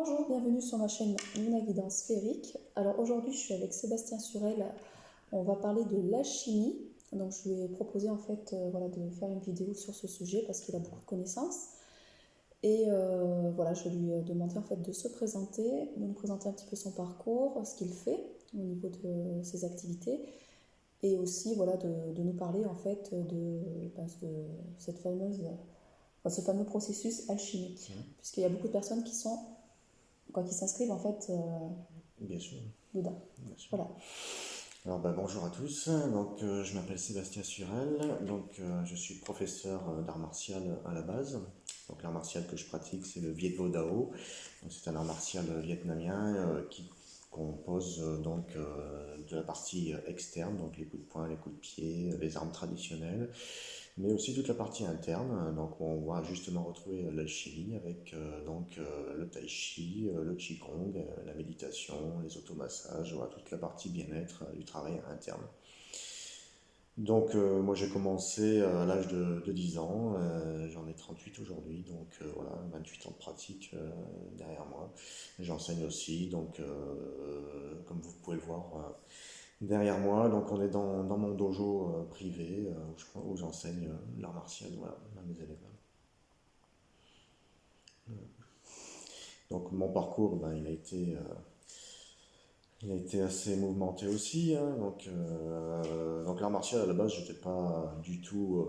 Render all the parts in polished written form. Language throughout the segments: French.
Bonjour, bienvenue sur ma chaîne Luna Guidance Sphérique. Alors aujourd'hui, je suis avec Sébastien Surel. On va parler de l'alchimie. Donc je lui ai proposé en fait de faire une vidéo sur ce sujet parce qu'il a beaucoup de connaissances. Et voilà, je lui ai demandé en fait de se présenter, de nous présenter un petit peu son parcours, ce qu'il fait au niveau de ses activités, et aussi de nous parler en fait de cette ce fameux processus alchimique, puisqu'il y a beaucoup de personnes qui s'inscrivent en fait Bien sûr, dedans. bien sûr. Voilà. Alors bonjour à tous, je m'appelle Sébastien Surel, je suis professeur d'art martial à la base. Donc l'art martial que je pratique c'est le Viet Vo Dao. Donc, c'est un art martial vietnamien qui compose de la partie externe, donc les coups de poing, les coups de pied, les armes traditionnelles, mais aussi toute la partie interne. Donc on va justement retrouver l'alchimie avec le tai chi, le qigong, la méditation, les automassages, voilà, toute la partie bien-être du travail interne. Moi j'ai commencé à l'âge de 10 ans, j'en ai 38 aujourd'hui, voilà, 28 ans de pratique derrière moi. J'enseigne aussi, comme vous pouvez le voir derrière moi, donc on est dans mon dojo privé où j'enseigne l'art martial, voilà, à mes élèves. Donc mon parcours, il a été assez mouvementé aussi, hein. Donc l'art martial à la base, je n'étais pas du tout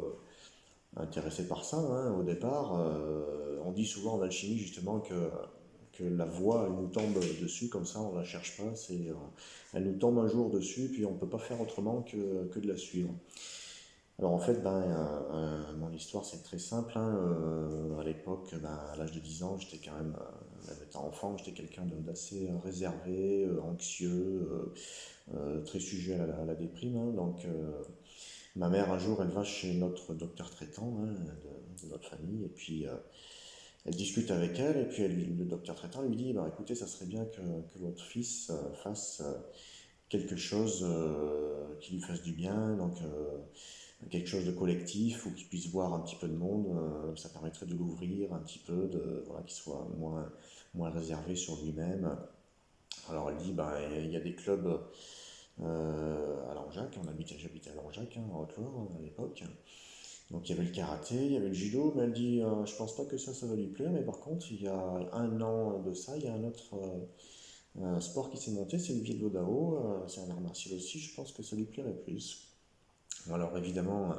intéressé par ça, hein, au départ. On dit souvent en alchimie justement que la voie, elle nous tombe dessus comme ça, on la cherche pas, elle nous tombe un jour dessus, puis on peut pas faire autrement que de la suivre. Alors en fait, mon histoire c'est très simple, hein. À l'époque, à l'âge de 10 ans, j'étais quand même, étant enfant, j'étais quelqu'un d'assez réservé, anxieux, très sujet à la déprime, hein. Ma mère un jour, elle va chez notre docteur traitant, hein, de notre famille, et puis elle discute avec elle, et puis le docteur traitant lui dit, bah, écoutez, ça serait bien que votre fils fasse quelque chose qui lui fasse du bien, quelque chose de collectif, ou qu'il puisse voir un petit peu de monde, ça permettrait de l'ouvrir un petit peu, voilà, qu'il soit moins réservé sur lui-même. Alors elle dit, bah, il y a des clubs à Langeac, j'habitais à Langeac, hein, en Haute-Loire à l'époque. Donc il y avait le karaté, il y avait le judo, mais elle dit, je pense pas que ça va lui plaire, mais par contre, il y a un an de ça, il y a un autre sport qui s'est monté, c'est le Viet Vo Dao, c'est un art martial aussi, je pense que ça lui plairait plus. Alors évidemment,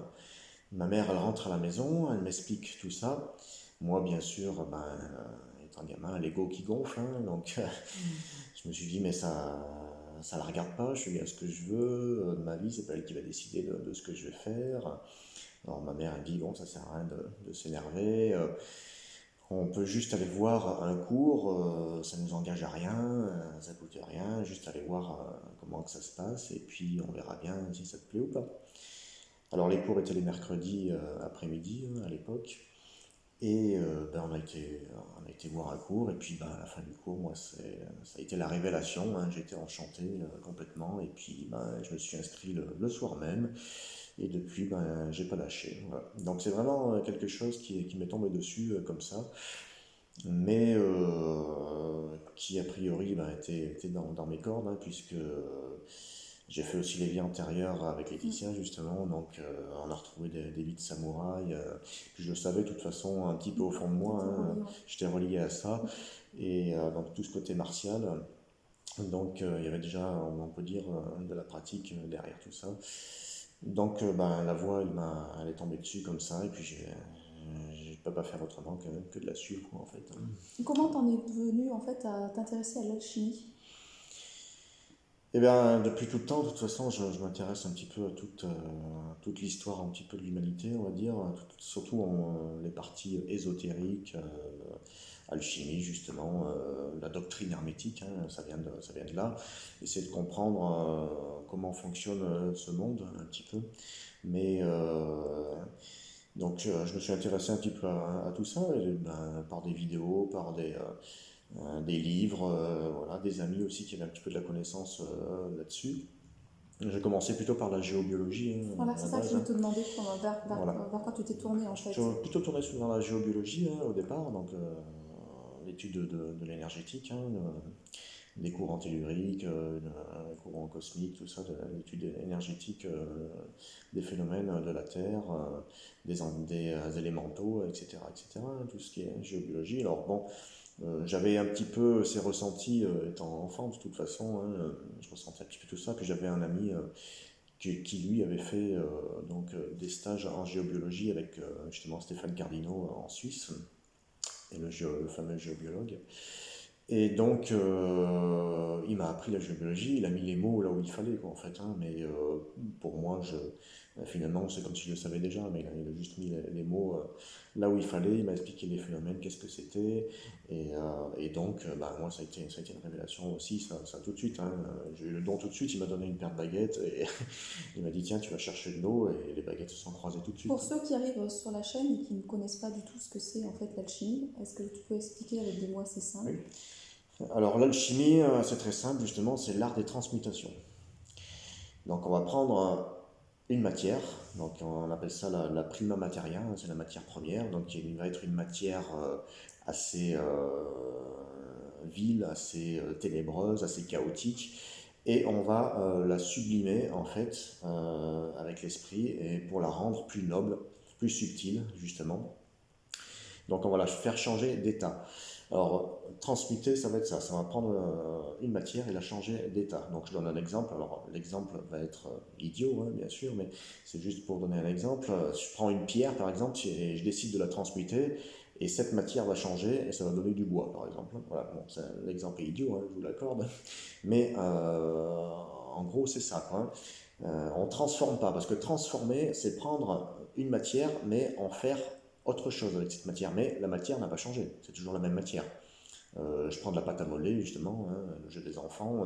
ma mère, elle rentre à la maison, elle m'explique tout ça. Moi, bien sûr, étant gamin, l'ego qui gonfle, hein, je me suis dit, mais ça la regarde pas, je fais bien ce que je veux, de ma vie, c'est pas elle qui va décider de ce que je vais faire. Alors ma mère, elle dit, bon, ça sert à rien de s'énerver, on peut juste aller voir un cours, ça ne nous engage à rien, ça coûte rien, juste aller voir comment que ça se passe, et puis on verra bien si ça te plaît ou pas. Alors les cours étaient les mercredis après-midi, hein, à l'époque. Et on a été voir un cours, et puis à la fin du cours, moi, ça a été la révélation, hein. J'ai été enchanté complètement, et puis je me suis inscrit le soir même, et depuis, j'ai pas lâché. Voilà. Donc c'est vraiment quelque chose qui m'est tombé dessus comme ça, mais qui a priori était dans mes cordes, hein, puisque j'ai fait aussi les vies antérieures avec Laetitia, justement, on a retrouvé des vies de samouraï. Puis je le savais de toute façon un petit peu au fond de moi, hein, j'étais relié à ça. Et donc tout ce côté martial, il y avait déjà, on peut dire, de la pratique derrière tout ça. La voix, elle est tombée dessus comme ça, et puis je ne peux pas faire autrement que de la suivre, quoi, en fait. Comment t'en es venu en fait à t'intéresser à l'alchimie? Eh bien, depuis tout le temps, de toute façon, je m'intéresse un petit peu à toute l'histoire un petit peu de l'humanité, on va dire, surtout les parties ésotériques, alchimie justement, la doctrine hermétique, hein, ça vient de là, essayer de comprendre comment fonctionne ce monde un petit peu. Mais je me suis intéressé un petit peu à tout ça, par des vidéos, par des livres, voilà, des amis aussi qui avaient un petit peu de la connaissance là-dessus. J'ai commencé plutôt par la géobiologie, hein, Voilà, à c'est la ça que je base, voulais hein. te demander Voilà. vers quoi tu t'es tourné en Je fait. suis plutôt tourné vers la géobiologie, hein, au départ, l'étude de l'énergétique, hein, des courants telluriques, courants cosmiques, tout ça, de l'étude énergétique des phénomènes de la Terre, des élémentaux, etc., etc., hein, tout ce qui est géobiologie. Alors bon, j'avais un petit peu ces ressentis étant enfant, de toute façon, hein, je ressentais un petit peu tout ça. Puis j'avais un ami qui, lui avait fait des stages en géobiologie avec justement Stéphane Cardino en Suisse, et le fameux géobiologue. Et donc, il m'a appris la géobiologie, il a mis les mots là où il fallait, quoi, en fait, hein, mais pour moi, finalement, c'est comme si je le savais déjà, mais il a juste mis les mots là où il fallait, il m'a expliqué les phénomènes, qu'est-ce que c'était, et donc, bah, moi, ça a été une révélation aussi, ça tout de suite, hein, j'ai eu le don tout de suite, il m'a donné une paire de baguettes, et il m'a dit, tiens, tu vas chercher de l'eau, et les baguettes se sont croisées tout de suite. Pour ceux qui arrivent sur la chaîne et qui ne connaissent pas du tout ce que c'est en fait l'alchimie, est-ce que tu peux expliquer avec des mots assez simples? Oui. Alors l'alchimie, c'est très simple, justement, c'est l'art des transmutations. Donc on va prendre une matière, donc on appelle ça la prima materia, hein, c'est la matière première, donc qui va être une matière assez vile, assez ténébreuse, assez chaotique, et on va la sublimer en fait avec l'esprit et pour la rendre plus noble, plus subtile justement. Donc on va la faire changer d'état. Alors, transmuter, ça va être ça. Ça va prendre une matière et la changer d'état. Donc, je donne un exemple. Alors, l'exemple va être idiot, hein, bien sûr, mais c'est juste pour donner un exemple. Je prends une pierre, par exemple, et je décide de la transmuter, et cette matière va changer, et ça va donner du bois, par exemple. Voilà, bon, l'exemple est idiot, hein, je vous l'accorde. Mais, en gros, c'est ça, quoi, hein. On ne transforme pas, parce que transformer, c'est prendre une matière, mais en faire autre chose avec cette matière, mais la matière n'a pas changé, c'est toujours la même matière. Je prends de la pâte à modeler, justement, hein, le jeu des enfants.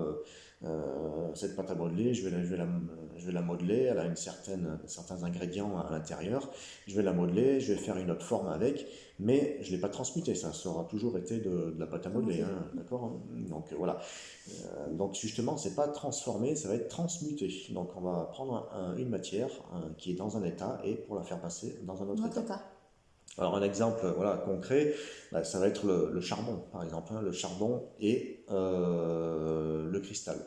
Cette pâte à modeler, je vais la modeler, elle a certains ingrédients à l'intérieur. Je vais la modeler, je vais faire une autre forme avec, mais je ne l'ai pas transmutée, ça aura toujours été de la pâte à modeler, hein, d'accord, hein. Donc voilà. Donc justement, c'est pas transformer, ça va être transmuté. Donc on va prendre une matière qui est dans un état et pour la faire passer dans un autre état. Alors un exemple voilà, concret, bah, ça va être le charbon, par exemple, hein, le charbon et le cristal.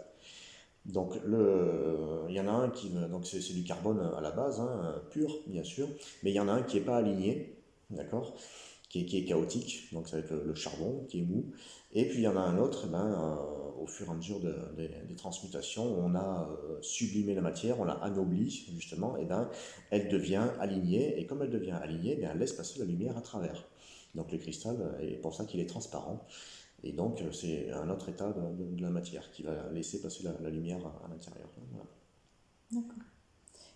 Donc il y en a un donc c'est du carbone à la base, hein, pur bien sûr, mais il y en a un qui n'est pas aligné, d'accord, qui est chaotique, donc ça va être le charbon qui est mou, et puis il y en a un autre, eh ben, au fur et à mesure des transmutations, on a sublimé la matière, on l'a anoblie justement, et ben, elle devient alignée, et comme elle devient alignée, eh bien, elle laisse passer la lumière à travers. Donc le cristal, est pour ça qu'il est transparent, et donc c'est un autre état de la matière qui va laisser passer la lumière à l'intérieur. Voilà. D'accord.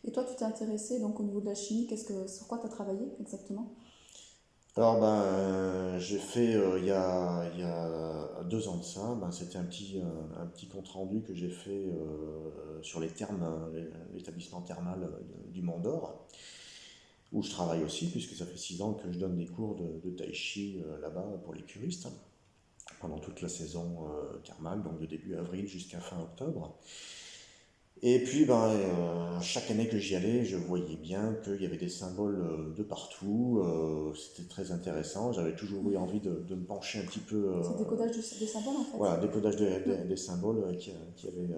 Et toi, tu t'es intéressé donc au niveau de la chimie, sur quoi tu as travaillé exactement? Alors j'ai fait il y a 2 ans de ça, c'était un petit compte rendu que j'ai fait sur les thermes, l'établissement thermal du Mont d'Or, où je travaille aussi, puisque ça fait 6 ans que je donne des cours de tai chi là-bas pour les curistes, hein, pendant toute la saison thermale, donc de début avril jusqu'à fin octobre. Et puis, chaque année que j'y allais, je voyais bien qu'il y avait des symboles de partout. C'était très intéressant. J'avais toujours eu envie de me pencher un petit peu. C'est le décodage des symboles en fait. Voilà, décodage des symboles qu'il y avait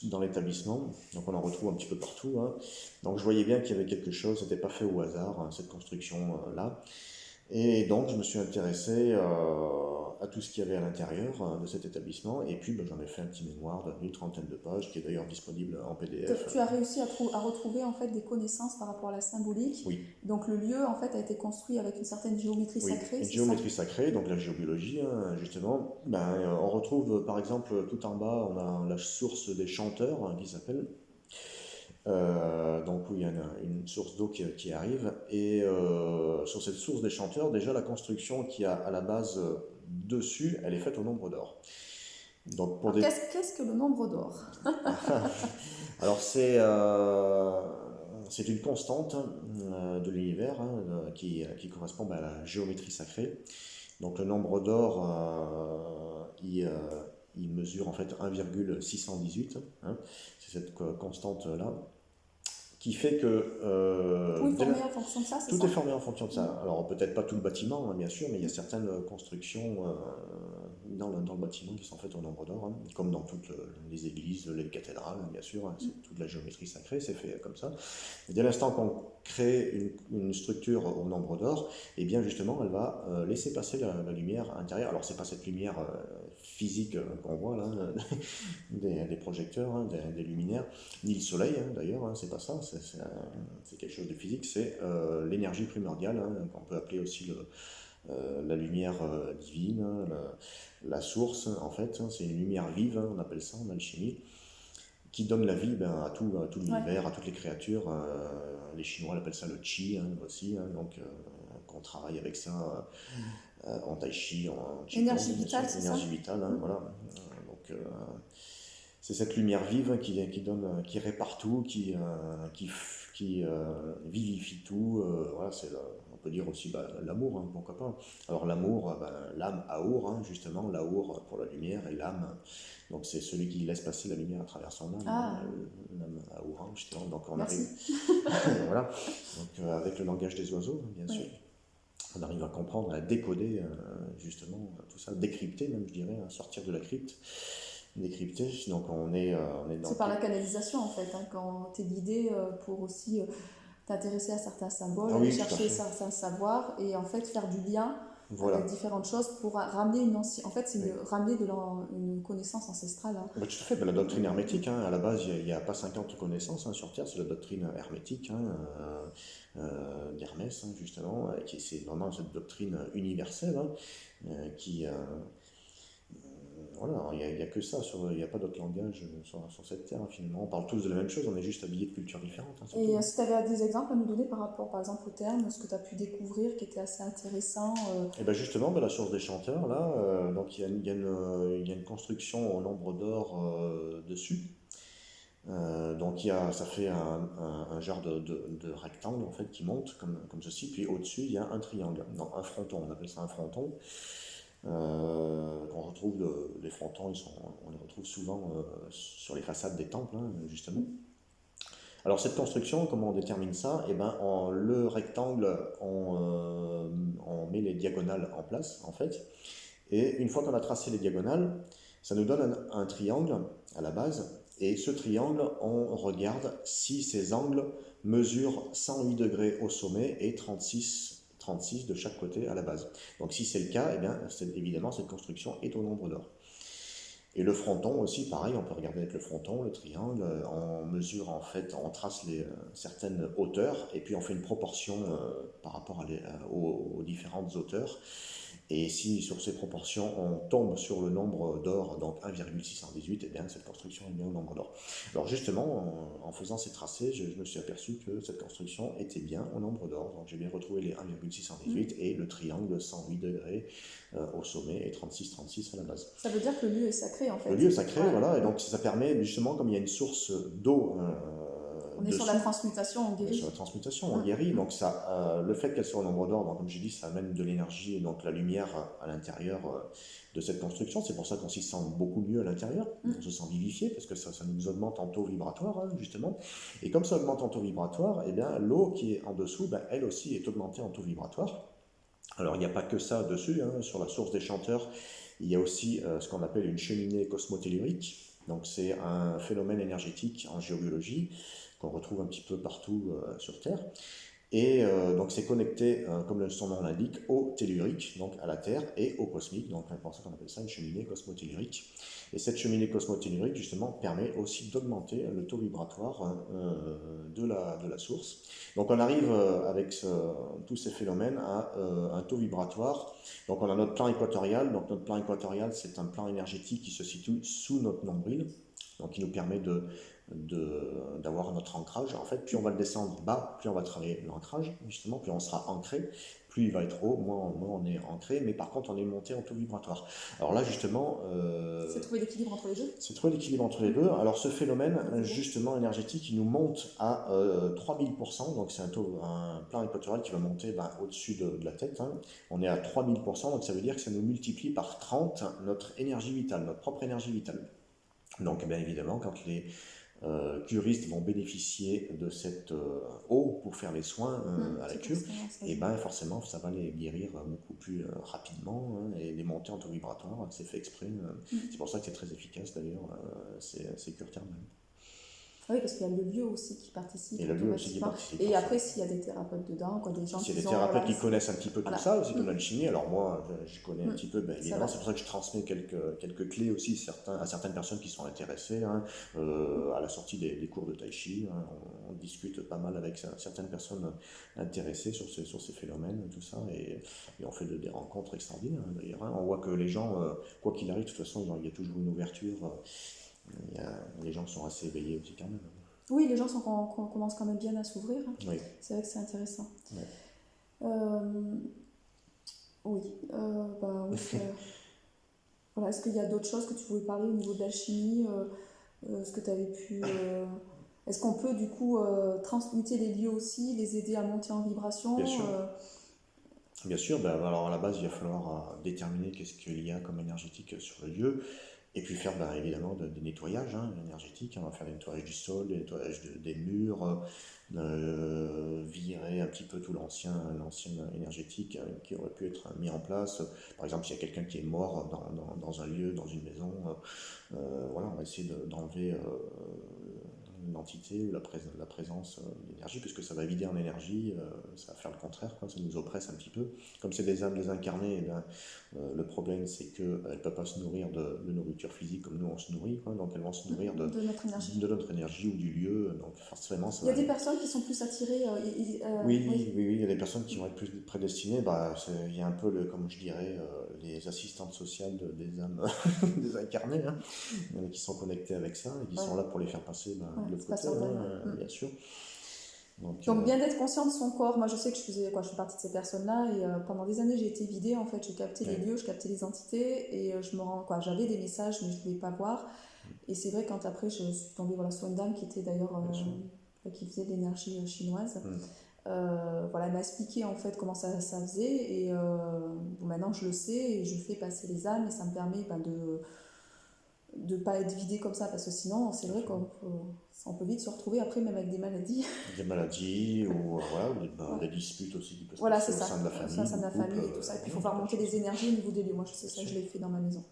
dans l'établissement. Donc, on en retrouve un petit peu partout, hein. Donc, je voyais bien qu'il y avait quelque chose. C'était pas fait au hasard, hein, cette construction-là. Et donc, je me suis intéressé à tout ce qu'il y avait à l'intérieur de cet établissement. Et puis, j'en ai fait un petit mémoire d'une trentaine de pages, qui est d'ailleurs disponible en PDF. Tu as réussi à retrouver en fait des connaissances par rapport à la symbolique. Oui. Donc le lieu en fait a été construit avec une certaine géométrie sacrée. Une géométrie sacrée, donc la géobiologie, hein, justement. On retrouve par exemple tout en bas, on a la source des chanteurs, hein, qui s'appelle. Donc oui, il y a une source d'eau qui arrive, et sur cette source des chanteurs, déjà la construction qu'il y a à la base dessus, elle est faite au nombre d'or. Donc qu'est-ce que le nombre d'or? Alors c'est une constante de l'univers, hein, qui correspond à la géométrie sacrée. Donc le nombre d'or, il mesure en fait 1,618, hein, c'est cette constante-là. qui fait que Tout est formé en fonction de ça, c'est tout est ça? formé en fonction de ça. Alors peut-être pas tout le bâtiment, hein, bien sûr, mais il y a certaines constructions dans le bâtiment qui sont faites au nombre d'or, hein, comme dans toutes les églises, les cathédrales, hein, bien sûr, hein, c'est toute la géométrie sacrée, c'est fait comme ça. Et dès l'instant qu'on crée une structure au nombre d'or, et bien justement, elle va laisser passer la lumière intérieure. Alors c'est pas cette lumière physique qu'on voit là, des projecteurs, hein, des luminaires, ni le soleil hein, d'ailleurs, hein, c'est pas ça, c'est quelque chose de physique, c'est l'énergie primordiale, hein, qu'on peut appeler aussi la lumière divine, hein, la source en fait, hein, c'est une lumière vive, hein, on appelle ça en alchimie, qui donne la vie à tout Ouais. l'univers, à toutes les créatures. Les Chinois appellent ça le qi hein, aussi, hein, donc qu'on travaille avec ça en tai chi, en qigong, Énergie vitale, c'est ça? énergie vitale, hein, voilà. Donc c'est cette lumière vive qui donne, qui répare tout, qui vivifie tout. Voilà, on peut dire aussi l'amour, hein, pourquoi pas. Alors l'amour, l'âme aour, hein, justement, l'aour pour la lumière et l'âme. Donc c'est celui qui laisse passer la lumière à travers son âme, Ah, l'âme aour, hein, justement. Donc on arrive, merci. voilà. Donc avec le langage des oiseaux, hein, bien sûr. Oui. On arrive à comprendre, à décoder justement tout ça, décrypter même, je dirais, à sortir de la crypte, décrypter. Donc on est dans. C'est par la canalisation en fait, hein, quand tu es guidé pour aussi t'intéresser à certains symboles, Ah aller oui, tout à chercher fait. certains savoirs et en fait faire du lien Voilà. avec différentes choses pour ramener en fait c'est ramener une connaissance ancestrale. Hein. Bah, tout à fait, la doctrine hermétique, hein, à la base, il n'y a pas 50 connaissances hein, sur Terre, c'est la doctrine hermétique hein, d'Hermès, hein, justement, c'est vraiment cette doctrine universelle hein, qui, voilà, il n'y a que ça, il n'y a pas d'autre langage sur cette terre, hein, finalement. On parle tous de la même chose, on est juste habillés de cultures différentes. Hein, Et si tu avais des exemples à nous donner par rapport, par exemple, au terme, ce que tu as pu découvrir qui était assez intéressant Et bien justement, la source des chanteurs, là, donc il y a une construction au nombre d'or dessus. Donc ça fait un genre de rectangle en fait qui monte comme ceci, puis au-dessus il y a un triangle, non, un fronton, on appelle ça un fronton. On retrouve les frontons, on les retrouve souvent sur les façades des temples, hein, justement. Alors cette construction, comment on détermine ça? Eh ben, le rectangle, on met les diagonales en place, en fait. Et une fois qu'on a tracé les diagonales, ça nous donne un triangle à la base. Et ce triangle, on regarde si ces angles mesurent 108 degrés au sommet et 36 de chaque côté à la base. Donc si c'est le cas, eh bien, évidemment, cette construction est au nombre d'or. Et le fronton aussi, pareil, on peut regarder avec le fronton, le triangle, on mesure en fait, on trace certaines hauteurs et puis on fait une proportion par rapport aux différentes hauteurs. Et si sur ces proportions on tombe sur le nombre d'or, donc 1,618, eh bien cette construction est bien au nombre d'or. Alors justement, en faisant ces tracés, je me suis aperçu que cette construction était bien au nombre d'or. Donc j'ai bien retrouvé les 1,618 et le triangle 108 degrés au sommet et 36 à la base. Ça veut dire que le lieu est sacré en fait. Le lieu est sacré, voilà, et donc ça permet justement, comme il y a une source d'eau on est sur la transmutation, on guérit. Sur la transmutation, on guérit. Donc ça, le fait qu'elle soit au nombre d'or, comme j'ai dit, ça amène de l'énergie et donc la lumière à l'intérieur de cette construction. C'est pour ça qu'on s'y sent beaucoup mieux à l'intérieur. On se sent vivifié parce que ça nous augmente en taux vibratoire, hein, justement. Et comme ça augmente en taux vibratoire, eh bien l'eau qui est en dessous, elle aussi est augmentée en taux vibratoire. Alors il n'y a pas que ça dessus, hein. Sur la source des chanteurs, il y a aussi ce qu'on appelle une cheminée cosmotellurique. Donc c'est un phénomène énergétique en géobiologie qu'on retrouve un petit peu partout sur Terre. Et donc c'est connecté, comme son nom l'indique, au tellurique, donc à la Terre, et au cosmique. Donc c'est pour ça qu'on appelle ça une cheminée cosmotellurique. Et cette cheminée cosmotellurique, justement, permet aussi d'augmenter le taux vibratoire de la source. Donc on arrive avec tous ces phénomènes à un taux vibratoire. Donc on a notre plan équatorial. Donc notre plan équatorial, c'est un plan énergétique qui se situe sous notre nombril, donc qui nous permet d'avoir notre ancrage. En fait, plus on va le descendre bas, plus on va travailler l'ancrage, justement, plus on sera ancré, plus il va être haut, moins on est ancré, mais par contre on est monté en taux vibratoire. Alors là justement... c'est trouver l'équilibre entre les deux. C'est trouver l'équilibre entre les deux. Alors ce phénomène, justement énergétique, il nous monte à 3000%, donc c'est un plan équatorial qui va monter au-dessus de la tête. Hein. On est à 3000%, donc ça veut dire que ça nous multiplie par 30 notre énergie vitale, notre propre énergie vitale. Donc bien évidemment, quand curistes vont bénéficier de cette eau pour faire les soins à la C'est pour cure, ça, ça et joue. ben forcément ça va les guérir beaucoup plus rapidement, hein, et les monter en taux vibratoire, c'est fait exprès. C'est pour ça que c'est très efficace d'ailleurs, ces cures thermales. Oui, parce qu'il y a le lieu aussi qui participe Et le lieu aussi qui automatiquement. participe Et forcément. après, s'il y a des thérapeutes dedans, quoi, des gens S'il y qui a des ont. thérapeutes Voilà, qui connaissent un petit peu tout voilà. ça, aussi comme l'alchimie, alors moi je connais un petit peu, ben, Ça évidemment, va. c'est pour ça que je transmets quelques clés aussi à certaines personnes qui sont intéressées, hein, à la sortie des cours de tai chi, hein, on discute pas mal avec certaines personnes intéressées sur ces phénomènes, tout ça, et on fait des rencontres extraordinaires, hein, d'ailleurs, hein. On voit que les gens, quoi qu'il arrive, de toute façon, il y a toujours une ouverture, les gens sont assez éveillés aussi quand même. Oui, les gens commencent quand même bien à s'ouvrir. Oui. C'est vrai que c'est intéressant. Ouais. Oui. Oui. Voilà. Est-ce qu'il y a d'autres choses que tu voulais parler au niveau de l'alchimie Est-ce que tu avais pu. Est-ce qu'on peut du coup transmuter les lieux aussi, les aider à monter en vibration Bien sûr. Bien sûr, ben, alors à la base, il va falloir déterminer qu'est-ce qu'il y a comme énergétique sur le lieu, et puis faire ben, évidemment des nettoyages énergétiques. On va faire des nettoyages du sol, des nettoyages des murs, virer un petit peu tout l'ancien énergétique qui aurait pu être mis en place. Par exemple, s'il y a quelqu'un qui est mort dans un lieu, dans une maison, voilà, on va essayer d'enlever l'entité ou la présence d'énergie, puisque ça va vider en énergie, ça va faire le contraire, quoi, ça nous oppresse un petit peu. Comme c'est des âmes désincarnées, eh bien, le problème c'est qu'elles ne peuvent pas se nourrir de nourriture physique comme nous on se nourrit, quoi, donc elles vont se nourrir de notre énergie. de notre énergie ou du lieu, donc forcément ça Il y a va des aller. personnes qui sont plus attirées. Oui, il y a des personnes qui vont être plus prédestinées. Bah, il y a un peu, comme je dirais, les assistantes sociales des âmes désincarnées, hein, qui sont connectées avec ça et qui sont là pour les faire passer de l'autre c'est pas côté, surveillé. bien sûr. Donc bien d'être conscient de son corps. Moi je sais que je fais partie de ces personnes-là et pendant des années j'ai été vidée en fait, j'ai capté les lieux, je captais les entités et j'avais des messages mais je ne voulais pas voir. Et c'est vrai quand après je suis tombée sur une dame qui était d'ailleurs qui faisait de l'énergie chinoise. Elle m'a expliqué en fait comment ça faisait et maintenant je le sais et je fais passer les âmes et ça me permet de ne pas être vidé comme ça parce que sinon c'est vrai qu'on peut vite se retrouver après même avec des maladies. Des maladies ou des disputes aussi qui peuvent se Voilà, passer c'est au ça. sein de la famille, Au sein de la famille et tout ça. Et puis il faut faire monter les énergies au niveau des lieux. Moi je sais ça, je l'ai fait dans ma maison.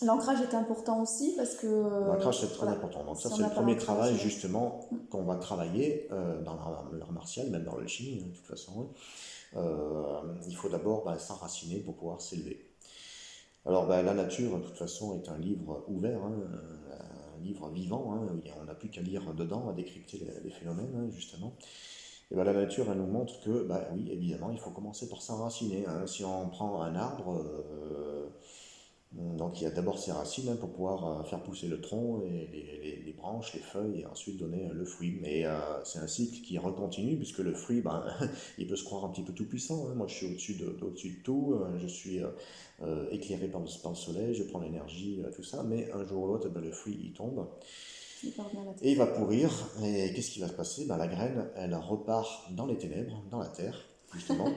L'ancrage est important aussi parce que. L'ancrage c'est très important. Donc ça c'est le premier travail justement qu'on va travailler dans l'art martial, même dans l'alchimie de toute façon. Il faut d'abord s'enraciner pour pouvoir s'élever. Alors la nature de toute façon est un livre ouvert, un livre vivant, on n'a plus qu'à lire dedans, à décrypter les phénomènes justement. Et la nature elle nous montre que oui évidemment il faut commencer par s'enraciner. Si on prend un arbre, donc il y a d'abord ses racines pour pouvoir faire pousser le tronc et les branches, les feuilles et ensuite donner le fruit. Mais c'est un cycle qui recontinue puisque le fruit, il peut se croire un petit peu tout puissant. Moi je suis au-dessus de tout, je suis éclairé par le soleil, je prends l'énergie, tout ça, mais un jour ou l'autre le fruit il tombe. Et il va pourrir, et qu'est-ce qui va se passer? La graine, elle repart dans les ténèbres, dans la terre, justement.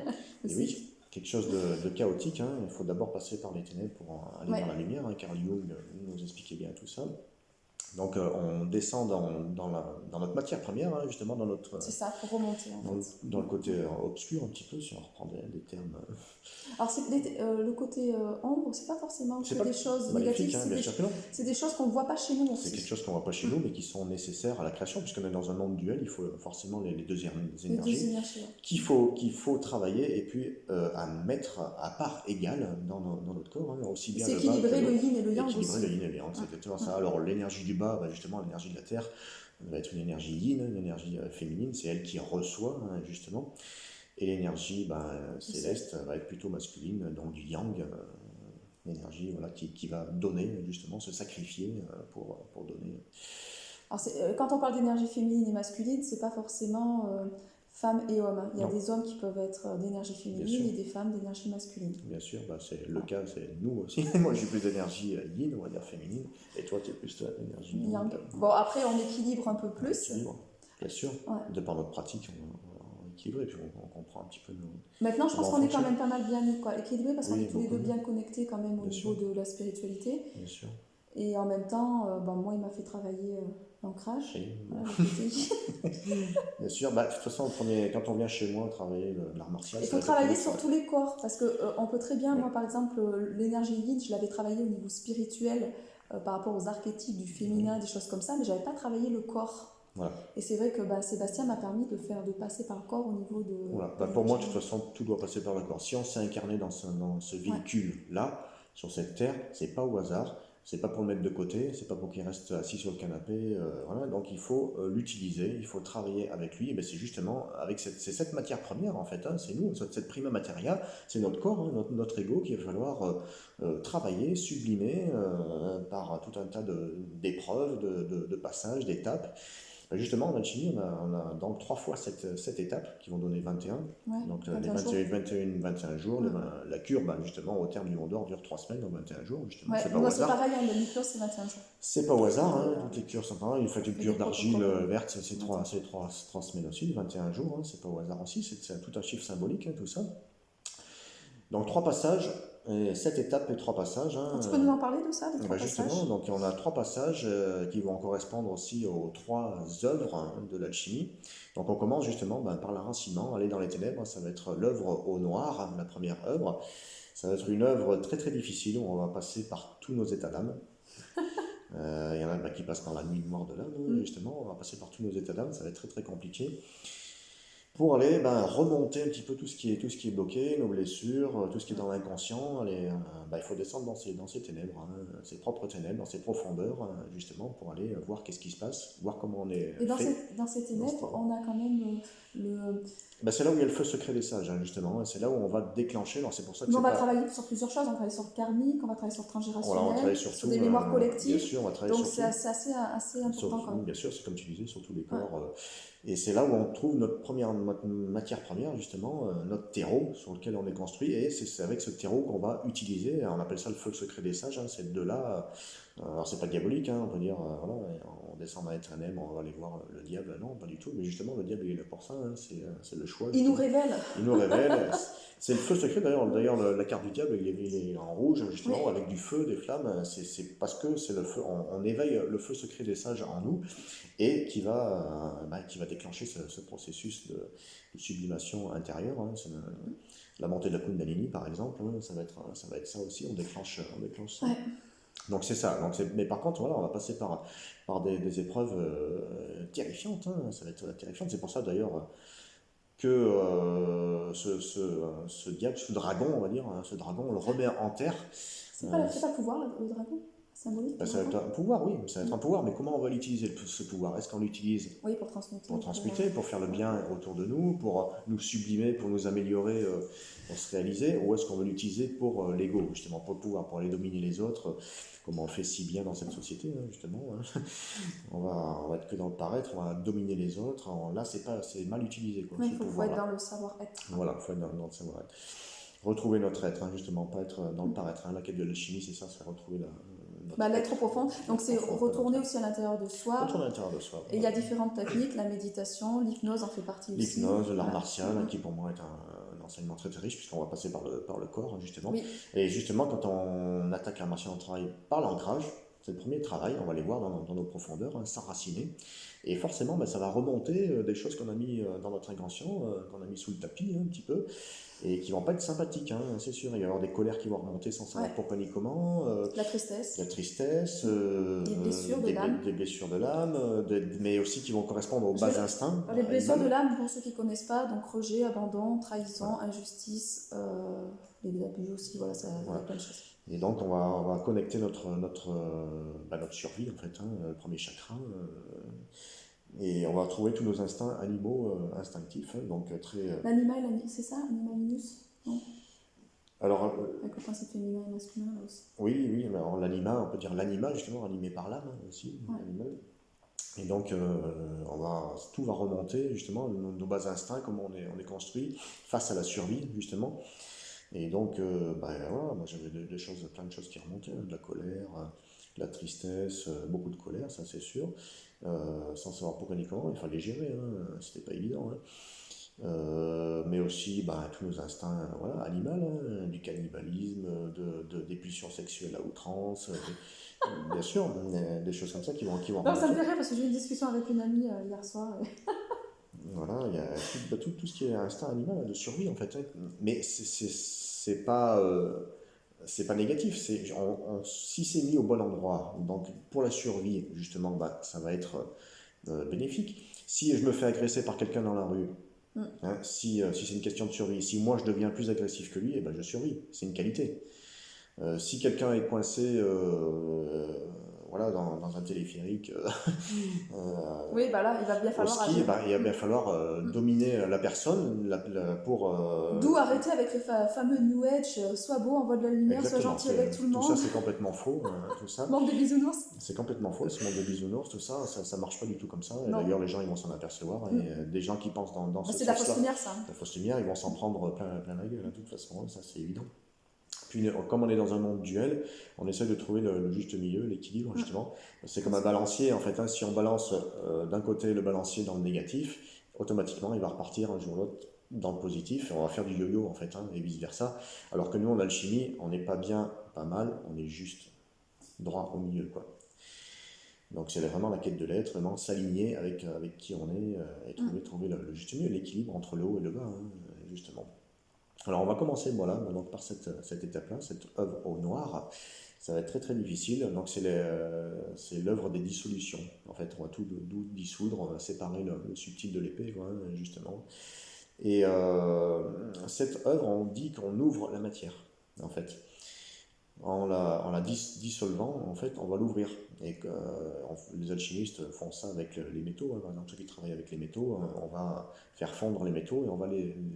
Et oui, quelque chose de chaotique, il faut d'abord passer par les ténèbres pour aller dans la lumière, Carl Jung nous expliquait bien tout ça. Donc on descend dans notre matière première, justement, dans notre... C'est ça, pour remonter en fait. Dans le côté obscur un petit peu, si on reprend des termes... Alors le côté ombre, c'est pas forcément que des choses négatives, c'est des choses qu'on ne voit pas chez nous aussi. C'est quelque chose qu'on ne voit pas chez nous, mais qui sont nécessaires à la création, puisqu'on est dans un monde duel, il faut forcément les deux énergies qu'il faut travailler et puis à mettre à part égale dans notre corps, aussi bien c'est équilibrer le yin et le yang équilibrer le yin et le yang, c'est exactement ça. Alors l'énergie du bas, justement l'énergie de la terre, va être une énergie yin, une énergie féminine, c'est elle qui reçoit justement. Et l'énergie céleste va être plutôt masculine, donc du yang, l'énergie qui va donner, justement, se sacrifier pour donner. Alors quand on parle d'énergie féminine et masculine, c'est pas forcément femmes et hommes. Il y a des hommes qui peuvent être d'énergie féminine et des femmes d'énergie masculine. Bien sûr, c'est le cas, c'est nous aussi. Moi, j'ai plus d'énergie yin, on va dire féminine, et toi, tu es plus d'énergie yang. Bon, après, on équilibre un peu plus. Bien sûr, de par notre pratique, équilibré, puis on comprend un petit peu nos... Maintenant, je pense qu'on est quand même pas mal bien équilibré parce qu'on est tous les deux bien connectés quand même au niveau de la spiritualité. Bien sûr. Et en même temps, moi, il m'a fait travailler l'ancrage. Et, Voilà, le côté. bien sûr, de toute façon, quand on vient chez moi travailler l'art martial, Il ça faut va être le travailler premier sur travail. tous les corps, parce que on peut très bien, Ouais. moi par exemple, l'énergie yin, je l'avais travaillé au niveau spirituel par rapport aux archétypes du féminin, des choses comme ça, mais j'avais pas travaillé le corps. Voilà. Et c'est vrai que Sébastien m'a permis de passer par le corps au niveau Voilà. de Pour moi, l'énergie de toute yin. façon, tout doit passer par le corps. Si on s'est incarné dans ce Ouais. véhicule-là, sur cette terre, c'est pas au hasard. C'est pas pour le mettre de côté, c'est pas pour qu'il reste assis sur le canapé. Voilà. Donc il faut l'utiliser, il faut travailler avec lui. Et ben, c'est justement avec c'est cette matière première en fait. C'est nous, cette prima materia, c'est notre corps, notre ego qu'il va falloir travailler, sublimer par tout un tas d'épreuves, de passages, d'étapes. Justement, en alchimie, on a donc 3 fois cette étape qui vont donner 21. Ouais, Donc les 21 jours. 21 jours, Mm. la cure, justement, au terme du Mont d'Or, dure 3 semaines, donc 21 jours, justement. Ouais, C'est pas au moi c'est hasard. pareil, hein, le micro c'est 21 jours. C'est pas au hasard, toutes les cures sont pareilles. Vous faites une fait cure des d'argile protocoles. verte, c'est Attends. 3 semaines aussi, 21 jours, c'est pas au hasard aussi, c'est tout un chiffre symbolique, tout ça. Donc 3 passages, 7 étapes et 3 passages. Tu peux nous en parler de ça, des 3 Justement, passages? donc on a 3 passages qui vont correspondre aussi aux 3 œuvres de l'alchimie. Donc on commence justement par l'enracinement, aller dans les ténèbres, ça va être l'œuvre au noir, la première œuvre. Ça va être une œuvre très très difficile où on va passer par tous nos états d'âme. Il y en a qui passent par la nuit noire de l'âme, justement, on va passer par tous nos états d'âme, ça va être très très compliqué. Pour aller remonter un petit peu tout ce qui est bloqué, nos blessures, tout ce qui est dans l'inconscient. Il faut descendre dans ces ténèbres, ces propres ténèbres, dans ces profondeurs, justement, pour aller voir qu'est-ce qui se passe, voir comment on est Et dans fait. dans ces ténèbres, on a quand même le. C'est là où il y a le feu secret des sages, justement. C'est là où on va déclencher. Alors c'est pour ça que Mais on c'est va pas. travailler sur plusieurs choses. On va travailler sur le karmique, on va travailler sur le Voilà, on va transgénérationnel, travailler sur sur tout. des mémoires Bien collectives. sûr, on va travailler Donc sur c'est tout. assez important quand même. Bien sûr, c'est comme tu disais, sur tous les Ouais. corps. Et c'est là où on trouve notre matière première, justement, notre terreau sur lequel on est construit. Et c'est avec ce terreau qu'on va utiliser. On appelle ça le feu secret des sages. C'est de là. Alors c'est pas diabolique, on peut dire, voilà, on descend dans les ténèbres, on va aller voir le diable. Non, pas du tout. Mais justement, le diable, il est là pour ça. C'est le choix. Il nous révèle. Il nous révèle. C'est le feu secret d'ailleurs. La carte du diable, il est en rouge, justement, Oui. avec du feu, des flammes. C'est parce que c'est le feu. On éveille le feu secret des sages en nous et qui va déclencher ce processus de sublimation intérieure. La montée de la Kundalini, par exemple, ça va être ça aussi. On déclenche ça. Ouais. Donc c'est ça. Mais par contre, voilà, on va passer par des épreuves terrifiantes. Ça va être terrifiant. C'est pour ça d'ailleurs que ce diable, ce dragon, on va dire, ce dragon, on le remet en terre. C'est pas pouvoir, le dragon symbolique. Ça va être un pouvoir, oui, ça va être un pouvoir, mais comment on va l'utiliser ce pouvoir? Est-ce qu'on l'utilise Oui, pour transmuter. pour transmuter, pour faire le bien autour de nous, pour nous sublimer, pour nous améliorer, pour se réaliser, ou est-ce qu'on veut l'utiliser pour l'ego, justement, pour le pouvoir, pour aller dominer les autres, comme on le fait si bien dans cette société, justement. On va être que dans le paraître, on va dominer les autres. Là, c'est mal utilisé, quoi, Il faut être dans le savoir-être. Voilà, il faut être dans le savoir-être. Retrouver notre être, justement, pas être dans le paraître. La quête de l'alchimie, c'est ça, c'est retrouver l'être profond. Donc c'est retourner aussi à l'intérieur de soi. Retourner à l'intérieur de soi. Et il y a différentes techniques, la méditation, l'hypnose en fait partie aussi. L'hypnose, l'art martial, qui pour moi est un enseignement très très riche, puisqu'on va passer par le corps, justement. Oui. Et justement, quand on attaque l'art martial, on travaille par l'ancrage. C'est le premier travail, on va les voir dans nos profondeurs, s'enraciner. Et forcément, ça va remonter des choses qu'on a mis dans notre inconscient, qu'on a mis sous le tapis un petit peu, et qui vont pas être sympathiques, c'est sûr. Il va y avoir des colères qui vont remonter sans savoir pourquoi ni comment. La tristesse. La tristesse. Des blessures de l'âme. Des blessures de l'âme, mais aussi qui vont correspondre aux bas instincts. Les blessures de l'âme, pour ceux qui ne connaissent pas, donc rejet, abandon, trahison, injustice, les abus aussi, voilà, ça a plein de choses. Et donc on va connecter notre survie, en fait, le premier chakra. Et on va trouver tous nos instincts animaux instinctifs, donc très... L'animal, c'est ça, animalinus, non? Alors, avec le principe féminin et masculin là aussi. Oui, mais alors l'anima, on peut dire l'anima justement, animé par l'âme aussi, l'animal. Et donc tout va remonter justement, nos bas instincts, comment on est construit face à la survie justement. Et donc, voilà, moi j'avais plein de choses qui remontaient, de la colère, de la tristesse, beaucoup de colère, ça c'est sûr, sans savoir pourquoi ni comment, il fallait gérer, c'était pas évident. mais aussi tous nos instincts voilà, animaux, hein, du cannibalisme, des pulsions sexuelles à outrance, bien sûr, des choses comme ça qui vont Non, ça me remonter. fait rire parce que j'ai eu une discussion avec une amie hier soir. Voilà, il y a tout ce qui est instinct animal hein, de survie en fait, hein. Mais c'est pas négatif, si c'est mis au bon endroit, donc pour la survie justement, ça va être bénéfique. Si je me fais agresser par quelqu'un dans la rue, Mm. hein, si c'est une question de survie, si moi je deviens plus agressif que lui, eh ben je survis, c'est une qualité. Si quelqu'un est coincé voilà, dans un téléphérique Oui, bah là, il va bien au falloir ski, agir. il va bien falloir dominer la personne pour... D'où arrêter avec le fameux New Age, sois beau, envoie de la lumière, sois exactement, gentil avec tout le tout ça monde, c'est complètement faux, tout ça. manque de bisounours. C'est complètement faux, ce monde de bisounours, tout ça, ça marche pas du tout comme ça. Et Non. d'ailleurs, les gens, ils vont s'en apercevoir. Et Mm. des gens qui pensent dans Bah, ce c'est de la fausse sens-là, lumière, ça. la fausse lumière, ils vont s'en prendre plein la gueule, hein, de toute façon, hein, ça c'est évident. Puis, comme on est dans un monde duel, on essaie de trouver le juste milieu, l'équilibre, Mm. justement. C'est comme un balancier, en fait, hein, si on balance d'un côté le balancier dans le négatif, automatiquement, il va repartir un jour ou l'autre dans le positif, et on va faire du yo-yo, en fait, hein, et vice-versa. Alors que nous, en alchimie, on n'est pas bien, pas mal, on est juste droit au milieu, quoi. Donc c'est vraiment la quête de l'être, vraiment s'aligner avec qui on est et trouver le juste milieu, l'équilibre entre le haut et le bas, hein, justement. Alors on va commencer voilà, donc par cette étape-là, cette œuvre au noir. Ça va être très très difficile. Donc c'est l'œuvre des dissolutions. En fait, on va tout dissoudre, on va séparer le subtil de l'épée, quoi, justement. Et cette œuvre, on dit qu'on ouvre la matière, en fait. En la dissolvant, en fait, on va l'ouvrir. Et les alchimistes font ça avec les métaux, hein. Par exemple, ceux qui travaillent avec les métaux, on va faire fondre les métaux et on va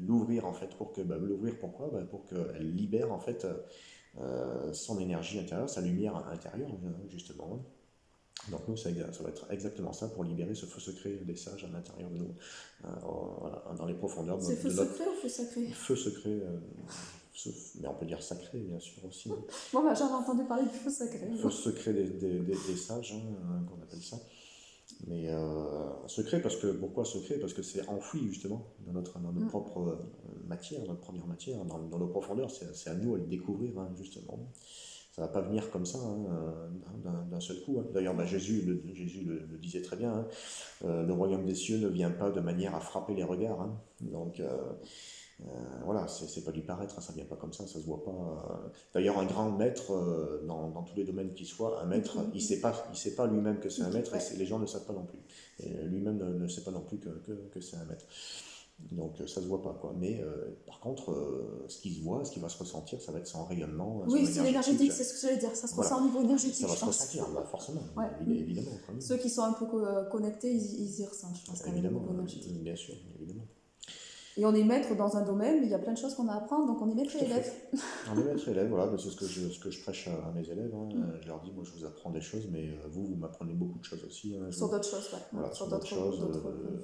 l'ouvrir en fait l'ouvrir pourquoi? Pour qu'elle libère en fait son énergie intérieure, sa lumière intérieure justement. Donc nous, ça va être exactement ça pour libérer ce feu secret des sages à l'intérieur de nous, voilà, dans les profondeurs C'est feu de notre secret ou feu sacré? feu secret. Mais on peut dire sacré, bien sûr aussi, hein. Moi, bah, j'en ai entendu parler du feu sacré. Feu secret des sages, hein, qu'on appelle ça. Mais secret, pourquoi secret? Parce que c'est enfoui justement dans notre propre matière, notre première matière, dans nos profondeurs. C'est à nous à le découvrir, hein, justement. Ça va pas venir comme ça, hein, d'un seul coup, hein. D'ailleurs, Jésus le disait très bien, hein, le royaume des cieux ne vient pas de manière à frapper les regards, hein. Donc voilà, c'est pas du paraître, hein, ça vient pas comme ça se voit pas. D'ailleurs, un grand maître, dans tous les domaines qu'il soit, un maître, il sait pas lui-même que c'est un maître, et les gens ne savent pas non plus. Et lui-même ne sait pas non plus que c'est un maître. Donc ça se voit pas, quoi. Mais par contre, ce qui se voit, ce qui va se ressentir, ça va être son rayonnement, Oui, son c'est l'énergétique, énergétique. c'est ce que j'allais dire. Ça se Voilà. ressent au niveau énergétique, Ça va je se pense. ressentir, forcément, Ouais. évidemment. Quand même. Ceux qui sont un peu connectés, ils y ressentent, je pense, quand même, au Évidemment, niveau énergétique. bien sûr, évidemment. Et on est maître dans un domaine, mais il y a plein de choses qu'on a à apprendre, donc on est maître Tout et à fait. élève. On est maître élève, voilà, c'est ce que je prêche à mes élèves, hein. Je leur dis, moi je vous apprends des choses, mais vous m'apprenez beaucoup de choses aussi, hein. Sur d'autres choses, ouais. Voilà, Sur d'autres choses,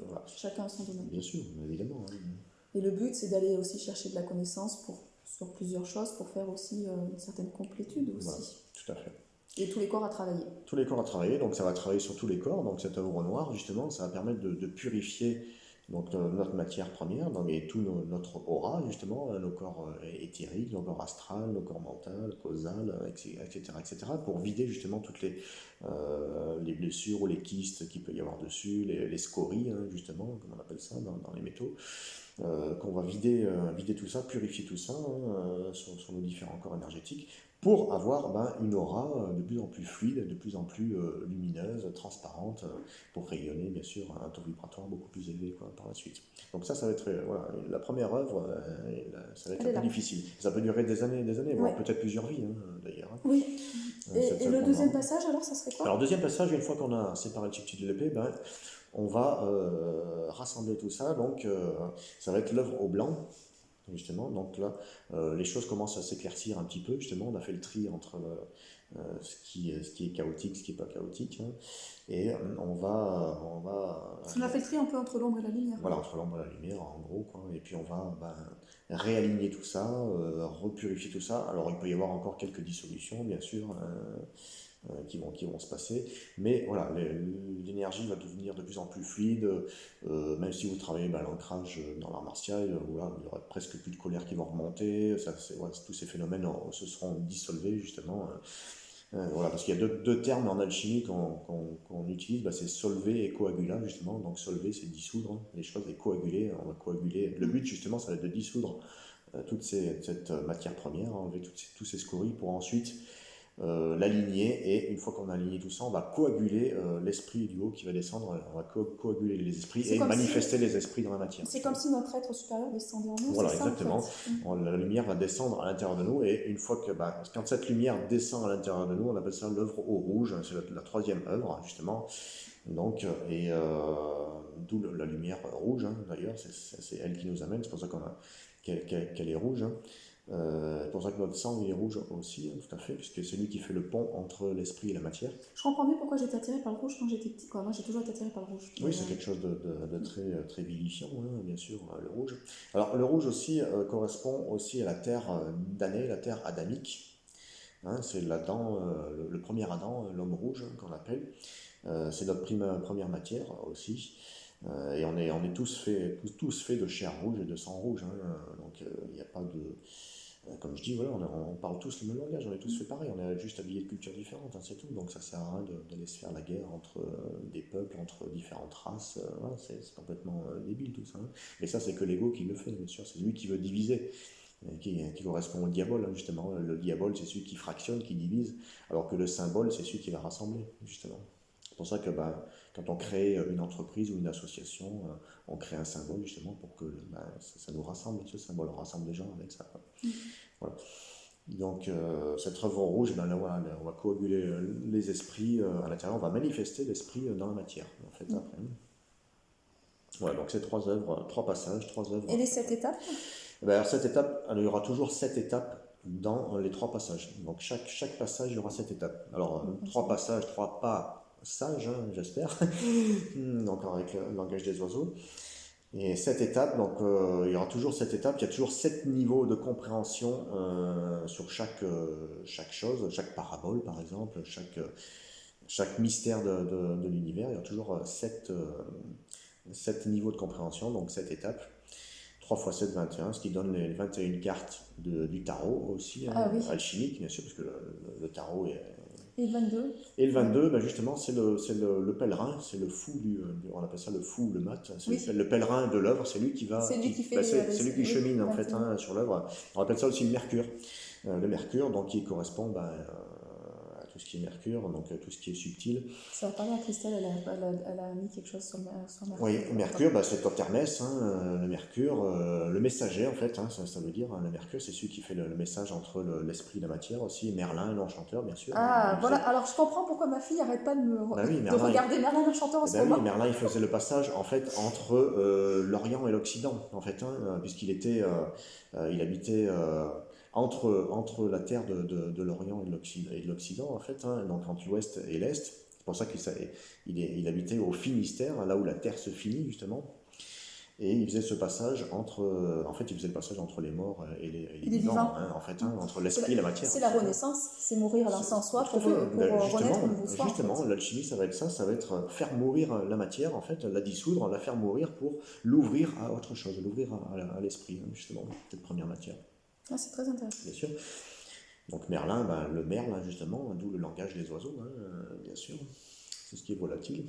voilà. Chacun a son domaine. Bien sûr, évidemment, hein. Et le but, c'est d'aller aussi chercher de la connaissance sur plusieurs choses pour faire aussi une certaine complétude aussi. Voilà, tout à fait. Et tous les corps à travailler. Tous les corps à travailler, donc ça va travailler sur tous les corps, donc cette œuvre noire, justement, ça va permettre de purifier donc, notre matière première, donc, et tout notre aura, justement, nos corps éthériques, nos corps astral, nos corps mental, causal, etc., pour vider justement toutes les blessures ou les kystes qu'il peut y avoir dessus, les scories, hein, justement, comme on appelle ça dans les métaux. Qu'on va vider tout ça, purifier tout ça, hein, sur nos différents corps énergétiques, pour avoir une aura de plus en plus fluide, de plus en plus lumineuse, transparente, pour rayonner bien sûr un taux vibratoire beaucoup plus élevé, quoi, par la suite. Donc ça va être voilà, la première œuvre, ça va être un peu difficile. Ça peut durer des années, voire peut-être plusieurs vies, hein, d'ailleurs. Hein. Oui. Et le deuxième passage, alors, ça serait quoi? Alors, deuxième passage, une fois qu'on a séparé le subtil de l'épée, on va rassembler tout ça, donc ça va être l'œuvre au blanc, justement. Donc là, les choses commencent à s'éclaircir un petit peu, justement. On a fait le tri entre ce qui est chaotique, ce qui n'est pas chaotique, hein. Et on a fait le tri un peu entre l'ombre et la lumière. Voilà, entre l'ombre et la lumière, en gros, quoi. Et puis on va réaligner tout ça, repurifier tout ça. Alors il peut y avoir encore quelques dissolutions, bien sûr, qui vont se passer. Mais voilà, l'énergie va devenir de plus en plus fluide, même si vous travaillez à l'ancrage dans l'art martial, où là, il y aura presque plus de colère qui vont remonter, tous ces phénomènes se seront dissolvés justement. Voilà, parce qu'il y a deux termes en alchimie qu'on utilise, c'est solver et coagulat justement. Donc solver c'est dissoudre les choses et coaguler, on va coaguler. Le but justement ça va être de dissoudre cette matière première, enlever tous ces scories pour ensuite l'aligner, et une fois qu'on a aligné tout ça, on va coaguler l'esprit du haut qui va descendre, on va coaguler les esprits et manifester les esprits dans la matière. C'est comme si notre être supérieur descendait en nous, voilà, c'est ça, exactement. en fait. La lumière va descendre à l'intérieur de nous, et une fois que, quand cette lumière descend à l'intérieur de nous, on appelle ça l'œuvre au rouge, c'est la troisième œuvre, justement. Donc, d'où la lumière rouge, d'ailleurs, c'est elle qui nous amène, c'est pour ça qu'elle est rouge. C'est pour ça que notre sang est rouge aussi, tout à fait, puisque c'est lui qui fait le pont entre l'esprit et la matière. Je comprends mieux pourquoi j'étais attirée par le rouge quand j'étais petite. Moi, j'ai toujours été attirée par le rouge. Oui, c'est quelque chose de très, très vivifiant, bien sûr, le rouge. Alors, le rouge aussi correspond aussi à la terre damnée, la terre adamique. C'est l'Adam, le premier Adam, l'homme rouge, qu'on appelle. C'est notre première matière aussi. Et on est tous faits de chair rouge et de sang rouge. Donc, il n'y a pas de... Comme je dis, voilà, on parle tous le même langage, on est tous fait pareil, on est juste habillés de cultures différentes, c'est tout. Donc ça sert à rien d'aller se faire la guerre entre des peuples, entre différentes races. Voilà, c'est complètement débile tout ça. Mais ça, c'est que l'ego qui le fait, bien sûr. C'est lui qui veut diviser, qui correspond au diable, justement. Le diable, c'est celui qui fractionne, qui divise, alors que le symbole, c'est celui qui va rassembler, justement. C'est pour ça que quand on crée une entreprise ou une association, on crée un symbole justement pour que ça nous rassemble, ce symbole, on rassemble les gens avec ça. Voilà. Donc cette œuvre rouge, là, on va coaguler les esprits à l'intérieur, on va manifester l'esprit dans la matière, en fait, après. Voilà, donc c'est 3 œuvres, 3 passages, 3 œuvres. Et les 7 étapes alors, cette étape, il y aura toujours 7 étapes dans les 3 passages. Donc chaque passage, il y aura 7 étapes. Alors 3 passages, 3 pas sages, j'espère, donc avec le langage des oiseaux. Et 7 étapes, donc il y aura toujours 7 étapes, il y a toujours 7 niveaux de compréhension sur chaque chose, chaque parabole par exemple, chaque mystère de l'univers. Il y a toujours 7 niveaux de compréhension, donc 7 étapes. 3 x 7, 21, ce qui donne les 21 cartes du tarot aussi, alchimique bien sûr, parce que le tarot est... Et le 22 Et le 22, justement, c'est le pèlerin, c'est le fou on appelle ça le fou, le mat, c'est le pèlerin de l'œuvre, c'est lui qui va... C'est lui qui fait... c'est lui qui chemine en fait sur l'œuvre. On appelle ça aussi le mercure. Le mercure, donc qui correspond à tout ce qui est mercure, donc tout ce qui est subtil. Ça va parler à Christelle, elle a mis quelque chose sur mercure. Oui, mercure, c'est Top Hermès, le mercure, le messager en fait, ça veut dire, le mercure c'est celui qui fait le message entre l'esprit et la matière aussi, Merlin, l'enchanteur bien sûr. Voilà, alors je comprends pourquoi ma fille n'arrête pas de regarder Merlin l'enchanteur en ce moment. Oui, Merlin il faisait le passage en fait entre l'Orient et l'Occident en fait, puisqu'il il habitait entre la terre de l'Orient et de l'Occident en fait, donc entre l'Ouest et l'Est. C'est pour ça qu'il habitait au Finistère, là où la terre se finit justement. Et il faisait ce passage il faisait le passage entre les morts et les vivants. En fait, entre l'esprit et la matière. C'est la renaissance, c'est mourir à l'instant soi pour renaître une nouvelle fois. Justement, l'alchimie, ça va être ça, va être faire mourir la matière, en fait, la dissoudre, la faire mourir pour l'ouvrir à autre chose, l'ouvrir à l'esprit, justement, cette première matière. C'est très intéressant. Bien sûr. Donc Merlin, le merle, justement, d'où le langage des oiseaux, bien sûr. C'est ce qui est volatile.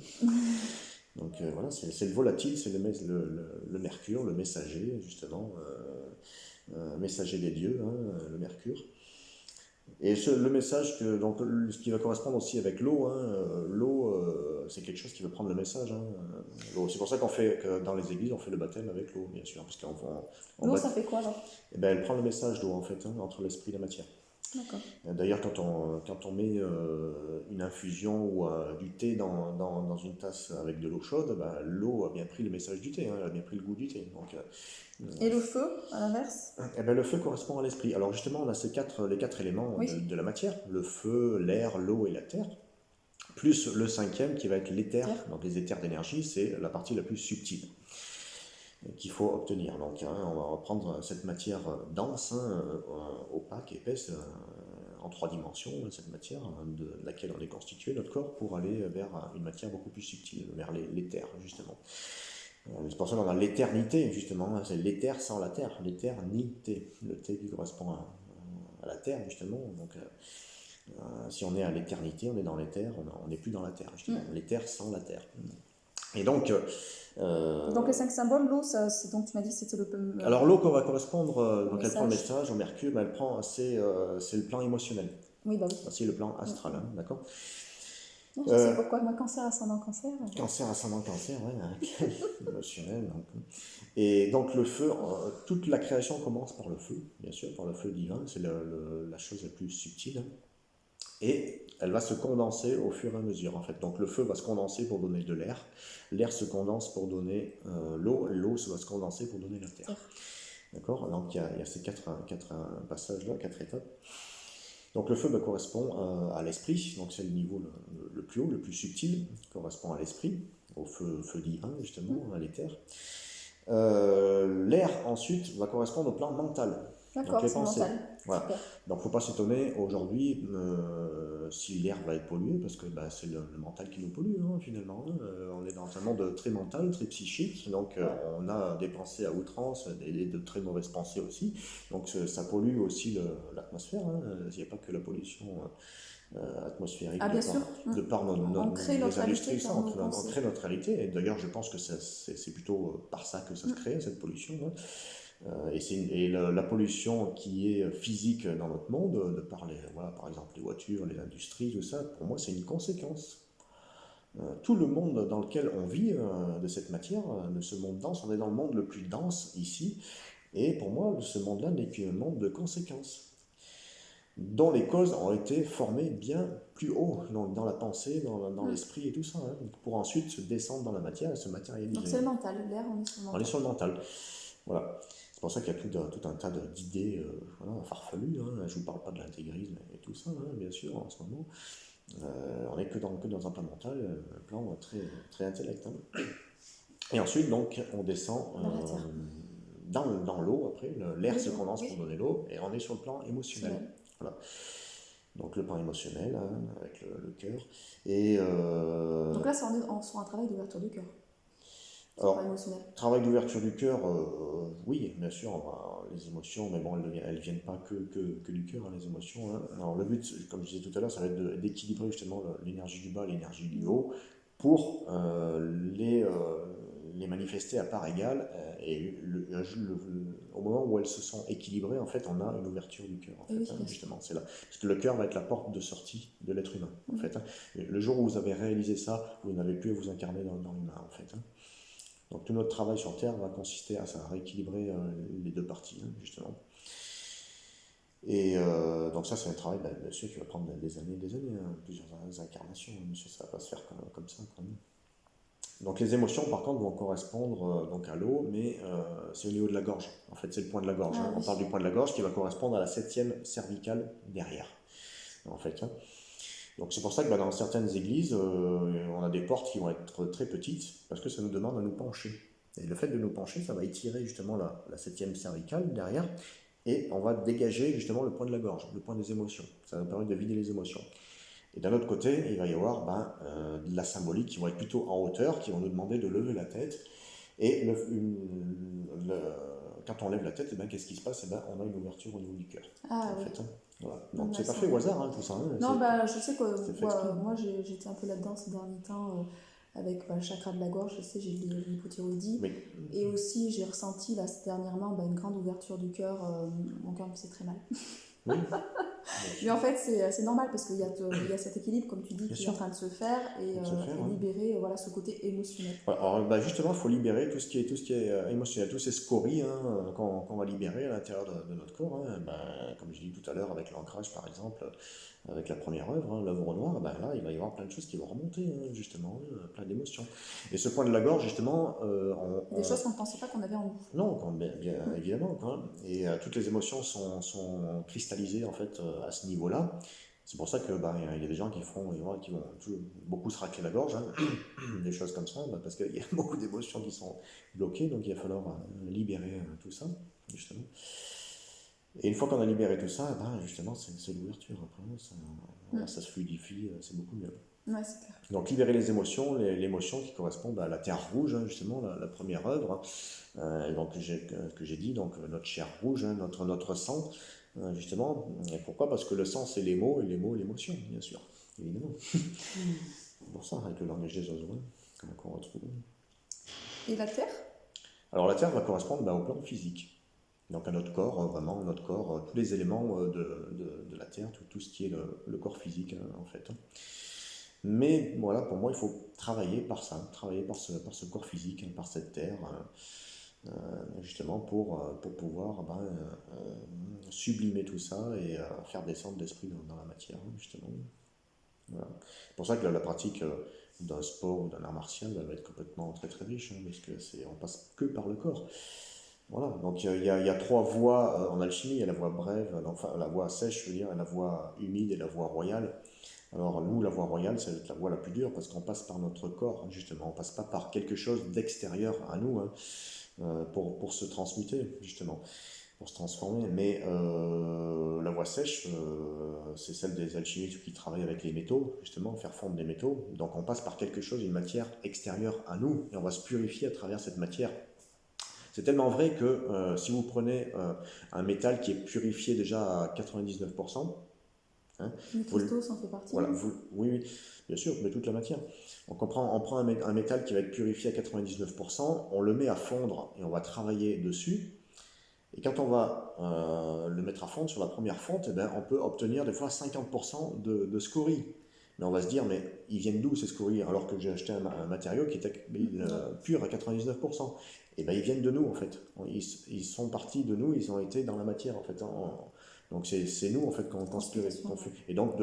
Donc voilà, c'est le volatile, c'est le mercure, le messager, justement, messager des dieux, le mercure. Et le message, ce qui va correspondre aussi avec l'eau, l'eau, c'est quelque chose qui veut prendre le message. L'eau. C'est pour ça que dans les églises, on fait le baptême avec l'eau, bien sûr. Parce l'eau, ça fait quoi alors? Elle prend le message d'eau, en fait, entre l'esprit et la matière. D'accord. D'ailleurs, quand on met une infusion ou du thé dans une tasse avec de l'eau chaude, l'eau a bien pris le message du thé, elle a bien pris le goût du thé. Donc, et le feu, à l'inverse? Le feu correspond à l'esprit. Alors justement, on a les 4 éléments de la matière, le feu, l'air, l'eau et la terre, plus le 5e qui va être l'éther, donc les éthers d'énergie, c'est la partie la plus subtile qu'il faut obtenir. Donc on va reprendre cette matière dense, opaque, épaisse, en 3 dimensions, cette matière de laquelle on est constitué, notre corps, pour aller vers une matière beaucoup plus subtile, vers l'éther, justement. C'est pour ça qu'on a l'éternité, justement, c'est l'éther sans la terre, l'éternité, le T qui correspond à la terre, justement. Donc, si on est à l'éternité, on est dans l'éther, on n'est plus dans la terre, justement, l'éther sans la terre. Et donc, Donc les 5 symboles, l'eau, donc tu m'as dit que c'était alors l'eau qu'on va correspondre, donc elle message. prend le message au Mercure, elle prend, c'est le plan émotionnel. Oui, bah oui. C'est le plan astral, hein, d'accord. Non, je sais pourquoi, moi, cancer, ascendant cancer. Cancer, ascendant cancer, ouais, émotionnel. Donc. Et donc le feu, toute la création commence par le feu, bien sûr, par le feu divin, c'est la chose la plus subtile. Et elle va se condenser au fur et à mesure, en fait. Donc le feu va se condenser pour donner de l'air se condense pour donner l'eau va se condenser pour donner la terre. D'accord. Donc il y a ces quatre passages-là, 4 étapes. Donc le feu correspond à l'esprit, donc c'est le niveau le plus haut, le plus subtil, correspond à l'esprit, au feu divin, justement, à l'éther. L'air, ensuite, va correspondre au plan mental. D'accord, c'est mental. Voilà. Donc, il ne faut pas s'étonner aujourd'hui si l'air va être pollué, parce que c'est le mental qui nous pollue, hein, finalement. On est dans un monde très mental, très psychique, donc on a des pensées à outrance, et de très mauvaises pensées aussi. Donc, ça pollue aussi l'atmosphère. Hein. Il n'y a pas que la pollution atmosphérique de par nos industries, on crée notre réalité. Et d'ailleurs, je pense que c'est plutôt par ça que ça se crée, cette pollution. Hein. Et la pollution qui est physique dans notre monde, de par par exemple les voitures, les industries, tout ça, pour moi c'est une conséquence. Tout le monde dans lequel on vit de cette matière, de ce monde dense, on est dans le monde le plus dense ici, et pour moi ce monde-là n'est qu'un monde de conséquences, dont les causes ont été formées bien plus haut, donc dans la pensée, dans l'esprit et tout ça, hein, pour ensuite se descendre dans la matière et se matérialiser. Donc c'est le mental, l'air, on est sur le mental. On est sur le mental, voilà. C'est pour ça qu'il y a tout un tas d'idées farfelues. Hein. Je ne vous parle pas de l'intégrisme et tout ça, hein, bien sûr, en ce moment. On n'est que dans un plan mental, un plan très, très intellect. Hein. Et ensuite, donc, on descend dans l'eau, après, l'air se condense pour donner l'eau, et on est sur le plan émotionnel. Voilà. Donc le plan émotionnel, hein, avec le cœur. Et, donc là, c'est sur un travail d'ouverture du cœur. Alors, travail d'ouverture du cœur, oui, bien sûr, les émotions, mais bon, elles ne viennent pas que du cœur, hein, les émotions. Hein. Alors, le but, comme je disais tout à l'heure, ça va être d'équilibrer justement l'énergie du bas et l'énergie du haut pour les manifester à part égale. Et au moment où elles se sont équilibrées, en fait, on a une ouverture du cœur. En fait, hein, justement, c'est là. Parce que le cœur va être la porte de sortie de l'être humain. En fait, hein. Le jour où vous avez réalisé ça, vous n'avez plus à vous incarner dans l'humain, en fait. Hein. Donc tout notre travail sur Terre va consister à rééquilibrer les deux parties, hein, justement. Et donc ça, c'est un travail, bien sûr, qui va prendre des années, hein, plusieurs incarnations. Monsieur, ça va pas se faire comme ça, quand même. Donc les émotions, par contre, vont correspondre donc à l'eau, mais c'est au niveau de la gorge. En fait, c'est le point de la gorge. Hein. On parle du point de la gorge qui va correspondre à la 7e cervicale derrière. En fait, hein. Donc c'est pour ça que dans certaines églises, on a des portes qui vont être très petites, parce que ça nous demande à nous pencher. Et le fait de nous pencher, ça va étirer justement la 7e cervicale derrière, et on va dégager justement le point de la gorge, le point des émotions. Ça va nous permettre de vider les émotions. Et d'un autre côté, il va y avoir de la symbolique qui va être plutôt en hauteur, qui vont nous demander de lever la tête. Et quand on lève la tête, qu'est-ce qui se passe? On a une ouverture au niveau du cœur. Ah, oui. Fait, hein. Voilà. Donc c'est pas fait au hasard, hein, tout ça. Hein. Non, je sais que moi j'étais un peu là-dedans ces derniers temps avec le chakra de la gorge, je sais, j'ai l'hypothyroïdie. Oui. Et aussi j'ai ressenti là dernièrement une grande ouverture du cœur, mon cœur me fait très mal. Oui. Mais en fait c'est normal parce qu'il y a cet équilibre, comme tu dis, qui est en train de se faire et libérer ce côté émotionnel. Alors justement, il faut libérer tout ce qui est émotionnel, tous ces scories qu'on va libérer à l'intérieur de notre corps. Hein. Comme je dis tout à l'heure avec l'ancrage par exemple, avec la première œuvre, hein, l'œuvre noire, là il va y avoir plein de choses qui vont remonter, hein, justement, plein d'émotions. Et ce point de la gorge, justement... des choses qu'on ne pensait pas qu'on avait en nous. Non, bien évidemment. Quoi. Et toutes les émotions sont cristallisées en fait à ce niveau-là. C'est pour ça que y a des gens qui vont beaucoup se racler la gorge, hein, des choses comme ça, parce qu'il y a beaucoup d'émotions qui sont bloquées, donc il va falloir libérer tout ça, justement. Et une fois qu'on a libéré tout ça, ben, justement, c'est l'ouverture. Après, Mm. ça se fluidifie, c'est beaucoup mieux. Ouais, c'est clair. Donc libérer les émotions, l'émotion qui correspond à la terre rouge, hein, justement, la première œuvre, et donc que j'ai dit, donc notre chair rouge, hein, notre sang, justement. Et pourquoi? Parce que le sang, c'est les mots, et les mots, l'émotion, bien sûr, évidemment. C'est pour ça, avec le langage des oiseaux, qu'on retrouve. Et la terre? Alors la terre va correspondre au plan physique. Donc à notre corps, vraiment, notre corps, tous les éléments de la terre, tout ce qui est le corps physique, hein, en fait. Mais voilà, pour moi, il faut travailler par ça, travailler par ce corps physique, par cette terre, justement pour pouvoir sublimer tout ça et faire descendre l'esprit dans la matière, hein, justement. Voilà. C'est pour ça que la pratique d'un sport ou d'un art martial va être complètement très très riche, hein, parce que on passe que par le corps. Voilà, donc il y a trois voies en alchimie. Il y a la voie brève, enfin la voie sèche, je veux dire, et la voie humide et la voie royale. Alors nous, la voie royale, c'est la voie la plus dure parce qu'on passe par notre corps, justement. On passe pas par quelque chose d'extérieur à nous, hein, pour se transmuter, justement, pour se transformer. Mais la voie sèche, c'est celle des alchimistes qui travaillent avec les métaux, justement, faire fondre des métaux. Donc on passe par quelque chose, une matière extérieure à nous, et on va se purifier à travers cette matière. C'est tellement vrai que si vous prenez un métal qui est purifié déjà à 99%, hein, Les cristaux, ça en fait partie. voilà, oui, oui, bien sûr, mais toute la matière. Donc on prend un métal qui va être purifié à 99%, on le met à fondre et on va travailler dessus. Et quand on va le mettre à fondre sur la première fonte, eh ben, on peut obtenir des fois 50% de scories. Mais on va se dire, mais ils viennent d'où ces scories? Alors que j'ai acheté un matériau qui était pur à 99%. Et ben ils viennent de nous en fait. Ils sont partis de nous, ils ont été dans la matière en fait. Donc c'est nous en fait qu'on se purifie. Et donc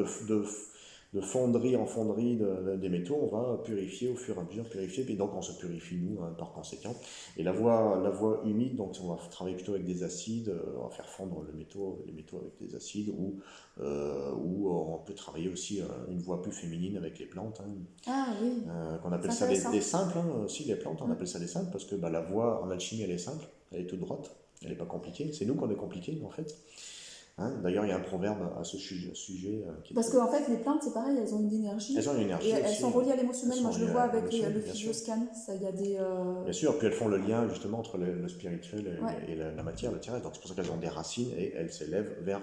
de fonderie en fonderie des métaux, on va purifier au fur et à mesure, purifier, et donc on se purifie nous, hein, par conséquent. Et la voie humide, donc on va travailler plutôt avec des acides, on va faire fondre les métaux avec des acides, ou on peut travailler aussi une voie plus féminine avec les plantes, hein, Ah oui, qu'on appelle ça des simples, hein, aussi les plantes, on appelle ça des simples, parce que la voie en alchimie elle est simple, elle est toute droite, elle n'est pas compliquée, c'est nous qu'on est compliqués en fait. Hein, d'ailleurs, il y a un proverbe à ce sujet qui est parce qu'en fait, les plantes, c'est pareil, elles ont une énergie. Elles ont une énergie et elles aussi, sont reliées à l'émotionnel. Moi, je le vois avec le bien sûr. physioscan. Ça, il y a des. Bien sûr, puis elles font le lien justement entre le spirituel Ouais. et la matière, le terrestre. Donc c'est pour ça qu'elles ont des racines et elles s'élèvent vers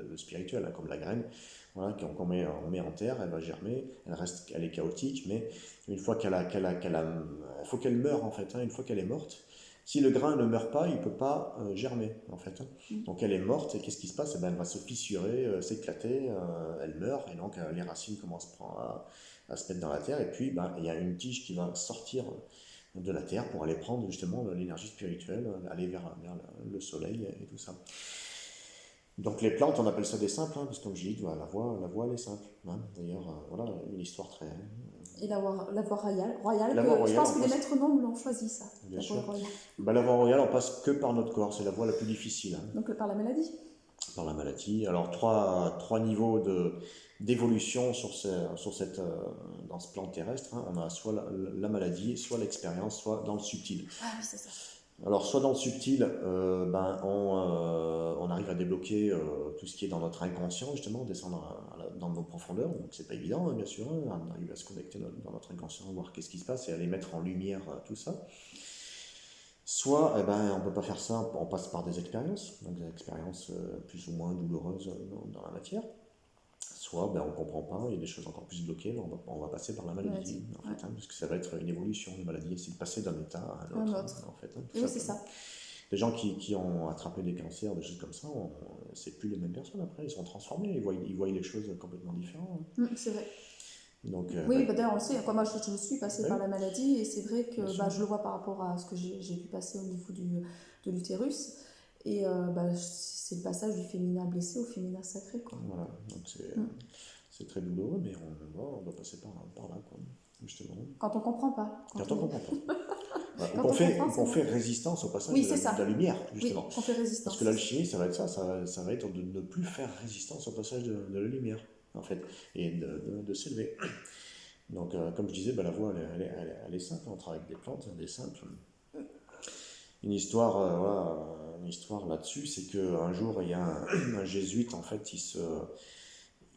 le spirituel, hein, comme la graine. Voilà, on met en terre, elle va germer, elle est chaotique, mais une fois il faut qu'elle meure en fait, hein, une fois qu'elle est morte. Si le grain ne meurt pas, il ne peut pas germer en fait, hein. Donc elle est morte et qu'est-ce qui se passe? Eh ben, elle va se fissurer, s'éclater, elle meurt et donc les racines commencent à se mettre dans la terre et puis il y a une tige qui va sortir de la terre pour aller prendre justement l'énergie spirituelle, aller vers le soleil et tout ça. Donc les plantes, on appelle ça des simples, hein, parce que comme je dis, la voie elle est simple, hein. D'ailleurs, voilà une histoire très... Et la voie royale. Je pense que les maîtres nobles l'ont choisi, ça. Bien sûr. La voie royale, on passe que par notre corps, c'est la voie la plus difficile, hein. Donc par la maladie. Par la maladie. Alors trois niveaux d'évolution dans ce plan terrestre, hein. On a soit la maladie, soit l'expérience, soit dans le subtil. Ah oui, c'est ça. Alors, soit dans le subtil, on arrive à débloquer tout ce qui est dans notre inconscient, justement, descendre dans nos profondeurs. Donc, c'est pas évident, hein, bien sûr, hein, on arrive à se connecter dans notre inconscient, voir qu'est-ce qui se passe et aller mettre en lumière tout ça. Soit, on peut pas faire ça, on passe par des expériences, donc des expériences plus ou moins douloureuses dans la matière. Soit on ne comprend pas, il y a des choses encore plus bloquées, on va passer par la maladie, en fait, hein, parce que ça va être une évolution, la maladie, c'est de passer d'un état à un autre. En fait, hein, oui, c'est ça. Les gens qui ont attrapé des cancers, des choses comme ça, c'est plus les mêmes personnes après, ils sont transformés, ils voient les choses complètement différentes, hein. C'est vrai. Donc, oui, d'ailleurs, on le sait, moi je suis passée par la maladie et c'est vrai que je le vois par rapport à ce que j'ai pu passer au niveau de l'utérus. Et c'est le passage du féminin blessé au féminin sacré, quoi. Voilà, donc c'est très douloureux, mais on doit passer par là, quoi, justement. Quand on comprend pas. Quand on comprend pas. Voilà. On fait résistance au passage de la lumière, justement. Oui, on fait résistance. Parce que l'alchimie, ça va être ça va être de ne plus faire résistance au passage de la lumière, en fait, et de s'élever. Donc, comme je disais, la voie, elle est simple, on travaille avec des plantes, des simples. une histoire là-dessus, c'est qu'un jour, il y a un jésuite, en fait,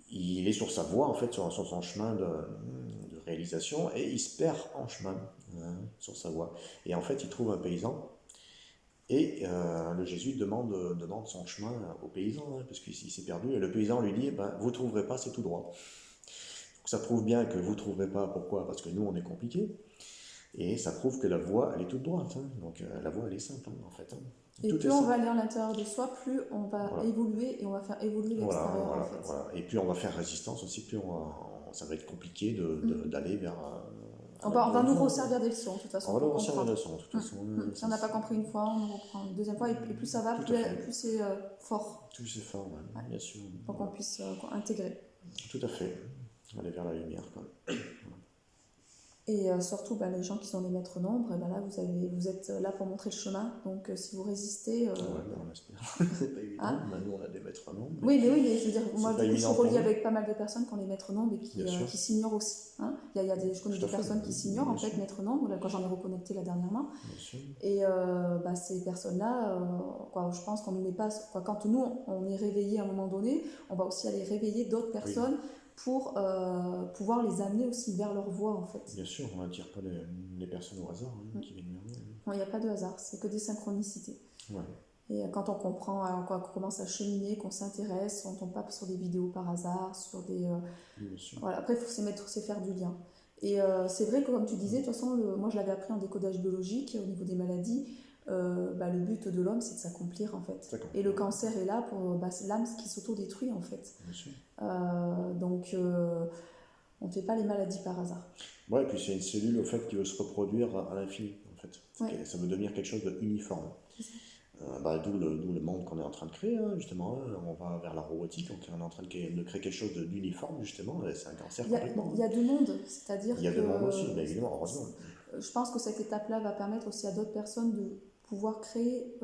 il est sur sa voie, en fait, sur son chemin de réalisation, et il se perd en chemin, sur sa voie. Et en fait, il trouve un paysan, et le jésuite demande son chemin au paysan, parce qu'il s'est perdu, et le paysan lui dit, ben, vous ne trouverez pas, c'est tout droit. Donc ça prouve bien que vous ne trouverez pas, pourquoi? Parce que nous, on est compliqués, et ça prouve que la voie, elle est toute droite, donc la voie, elle est simple, en fait. Et Tout plus est on simple. va aller à l'intérieur de soi, plus on va Voilà. évoluer et on va faire évoluer l'extérieur en fait. Voilà. Et puis on va faire résistance aussi, plus ça va être compliqué d'aller vers On la va nous bonne voie. resservir des leçons, de toute façon, On va pour nous resservir comprendre. des leçons, de toute façon. Si on n'a pas compris une fois, on nous reprend une deuxième fois, et plus ça va, Tout à fait. plus c'est fort, Tout c'est fort, Ouais. bien sûr. pour qu'on puisse intégrer. Tout à fait. Aller vers la lumière, quoi. Et surtout, les gens qui sont les maîtres nombres, et là, vous êtes là pour montrer le chemin. Donc, si vous résistez... Ouais, on espère. C'est pas évident. Hein Nous, on a des maîtres nombres. Oui, mais je veux dire, moi, pas du coup, je suis évident pour reliée nous. avec pas mal de personnes qui ont les maîtres nombres et Bien sûr. qui s'ignorent aussi. Je connais Tout des à fait. personnes qui s'ignorent, en Bien fait, sûr. maîtres nombres, là, quand j'en ai reconnecté là dernièrement. Bien sûr. Et ces personnes-là, je pense qu'on ne met pas... quand nous, on est réveillé à un moment donné, on va aussi aller réveiller d'autres personnes pour pouvoir les amener aussi vers leur voie, en fait. Bien sûr, on n'attire pas les personnes au hasard qui viennent vers nous. Il n'y a pas de hasard, c'est que des synchronicités. Ouais. Et quand on comprend, qu'on commence à cheminer, qu'on s'intéresse, on ne tombe pas sur des vidéos par hasard, sur des... Bien sûr. Voilà. Après, il faut c'est faire du lien. Et c'est vrai que, comme tu disais, de toute façon, moi je l'avais appris en décodage biologique au niveau des maladies. Le but de l'homme, c'est de s'accomplir, en fait. D'accord. Et le cancer est là pour c'est l'âme qui s'autodétruit, en fait. Bien sûr. Donc, on ne fait pas les maladies par hasard. Ouais, et puis c'est une cellule au fait qui veut se reproduire à l'infini, en fait. Ouais. Ça veut devenir quelque chose d'uniforme. D'où le monde qu'on est en train de créer, justement. On va vers la robotique, donc on est en train de créer quelque chose d'uniforme, justement. Et c'est un cancer complètement. Il y a du monde, c'est-à-dire Il y a du monde aussi, mais évidemment, heureusement. Je pense que cette étape-là va permettre aussi à d'autres personnes de pouvoir créer,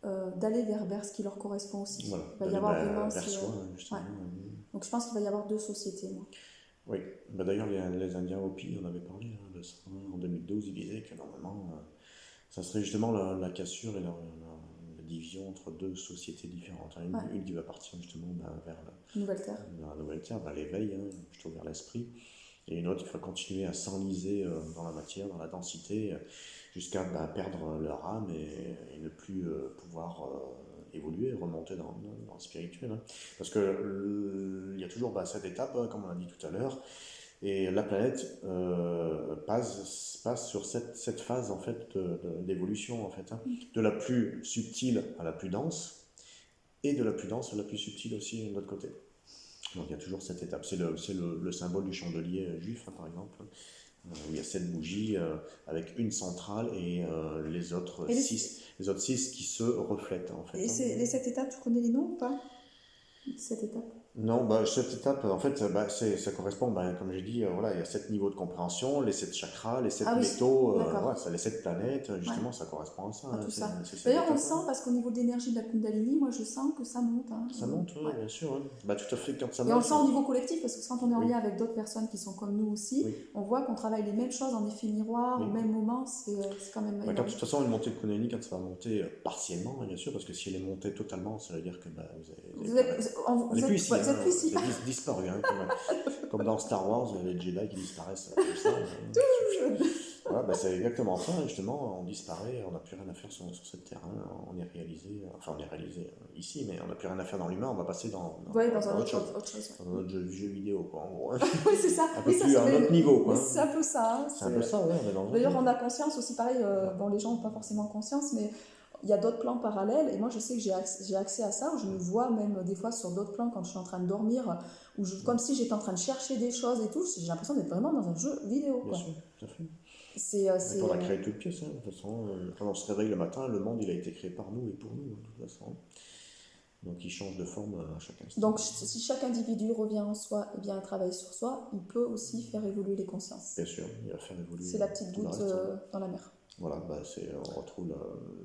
d'aller vers ce qui leur correspond aussi. Voilà, Il va y avoir vraiment vers soi, justement. Ouais. Donc je pense qu'il va y avoir deux sociétés. Moi. Oui, d'ailleurs, les Indiens Hopi, on avait parlé de ça en 2012, ils disaient que normalement, ça serait justement la cassure et la division entre deux sociétés différentes. Une qui va partir justement vers la Nouvelle Terre, vers l'éveil, plutôt vers l'esprit, et une autre qui va continuer à s'enliser dans la matière, dans la densité, jusqu'à perdre leur âme et ne plus pouvoir évoluer, remonter dans le spirituel. Parce que il y a toujours cette étape, comme on l'a dit tout à l'heure, et la planète passe sur cette phase en fait d'évolution en fait, de la plus subtile à la plus dense, et de la plus dense à la plus subtile aussi de l'autre côté. Donc il y a toujours cette étape. C'est le symbole du chandelier juif, par exemple, où il y a 7 bougies avec une centrale et les autres 6 qui se reflètent en fait. Et les 7 étapes, tu connais les noms ou pas? 7 étapes. Non, cette étape, en fait, ça correspond, comme j'ai dit, il y a 7 niveaux de compréhension, les 7 chakras, les 7 métaux, les 7 planètes, justement, ça correspond à ça. Tout ça. D'ailleurs, on le sent parce qu'au niveau de l'énergie de la Kundalini, moi je sens que ça monte. Ça monte, oui, bien sûr. Tout à fait, quand ça monte. Et on le sent au niveau collectif parce que quand on est en lien avec d'autres personnes qui sont comme nous aussi, on voit qu'on travaille les mêmes choses en effet miroir, au même moment, c'est quand même... de toute façon, une montée de Kundalini, quand ça va monter partiellement, bien sûr, parce que si elle est montée totalement, ça veut dire que vous êtes plus ici. Vous êtes disparu, comme dans Star Wars, les Jedi qui disparaissent comme ça. Voilà, c'est exactement ça, justement, on disparaît, on n'a plus rien à faire sur cette terre, on est réalisé ici, mais on n'a plus rien à faire dans l'humain, on va passer dans autre chose. Dans notre jeu vidéo, quoi, en gros. Oui, c'est ça. Un peu plus à un autre niveau, quoi. C'est un peu ça. C'est un peu ça, ouais. D'ailleurs, on a conscience aussi, pareil, les gens n'ont pas forcément conscience, mais il y a d'autres plans parallèles, et moi je sais que j'ai accès à ça, où je me vois même des fois sur d'autres plans quand je suis en train de dormir, comme si j'étais en train de chercher des choses et tout, j'ai l'impression d'être vraiment dans un jeu vidéo. Bien sûr, tout à fait. On a créé toute pièce, de toute façon. Quand on se réveille le matin, le monde il a été créé par nous et pour nous, de toute façon. Donc il change de forme à chaque instant. Donc si chaque individu revient en soi et bien travaille sur soi, il peut aussi faire évoluer les consciences. Bien sûr, il va faire évoluer. C'est la petite goutte dans la mer. Voilà, on retrouve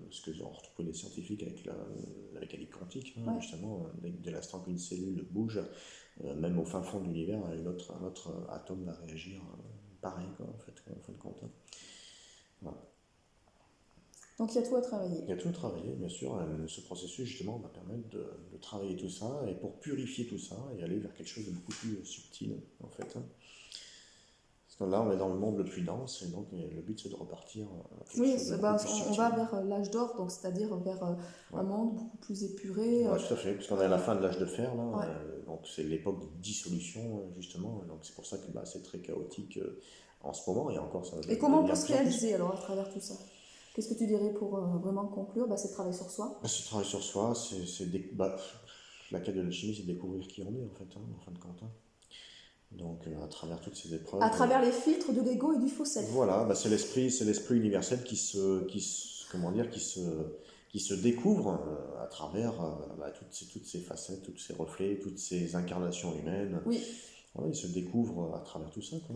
ce que ont retrouvé les scientifiques avec la mécanique quantique, justement, dès l'instant qu'une cellule bouge, même au fin fond de l'univers, un autre atome va réagir pareil, quoi, en fin de compte. Voilà. Donc il y a tout à travailler. Il y a tout à travailler, bien sûr. Ce processus, justement, va permettre de travailler tout ça et pour purifier tout ça et aller vers quelque chose de beaucoup plus subtil, en fait. Hein. Parce que là, on est dans le monde le plus dense et donc le but, c'est de repartir à quelque Oui, chose de ben, beaucoup plus on subtil. va vers l'âge d'or, donc c'est-à-dire vers un monde beaucoup plus épuré. Ouais, tout à fait, puisqu'on est à la fin de l'âge de fer, là, Ouais. donc c'est l'époque de dissolution, justement, donc c'est pour ça que c'est très chaotique en ce moment, et encore ça va Et comment on peut devenir de se plus en plus. réaliser alors à travers tout ça? Qu'est-ce que tu dirais pour vraiment conclure? C'est le travail sur soi. Ce travail sur soi, la quête de l'alchimie, c'est découvrir qui on est, en fait, hein, en fin de compte. Hein. Donc, à travers toutes ces épreuves. À travers les filtres de l'ego et du faux self. Voilà, c'est l'esprit universel qui se découvre à travers toutes ces facettes, tous ces reflets, toutes ces incarnations humaines. Oui. Ouais, il se découvre à travers tout ça, quoi.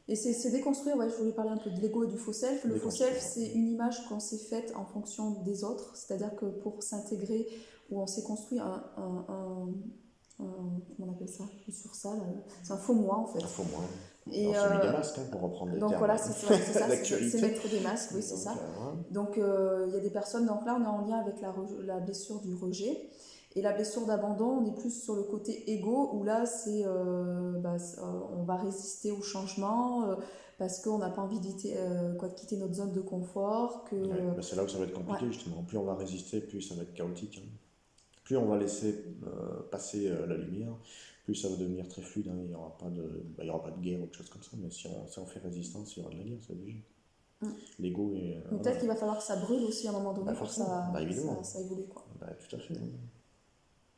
Et c'est déconstruire, ouais, je voulais parler un peu de l'ego et du faux self. Le faux self, c'est une image qu'on s'est faite en fonction des autres, c'est-à-dire que pour s'intégrer, où on s'est construit comment on appelle ça, sur ça, c'est un faux moi en fait. Un faux moi. Et on s'est mis des masques, hein, pour reprendre des donc termes. Voilà, c'est ça, D'actualité. c'est mettre des masques, oui, c'est ça. Donc il y a des personnes, donc là on est en lien avec la blessure du rejet. Et la blessure d'abandon, on est plus sur le côté égo, où là, on va résister au changement parce qu'on n'a pas envie de quitter notre zone de confort. C'est là où ça va être compliqué, justement. Plus on va résister, plus ça va être chaotique. Hein. Plus on va laisser passer la lumière, plus ça va devenir très fluide. Hein. Il n'y aura pas de guerre ou quelque chose comme ça, mais si on fait résistance, il y aura de la guerre, c'est obligé. L'ego est... Peut-être qu'il va falloir que ça brûle aussi à un moment donné pour que ça évolue. Quoi. Tout à fait.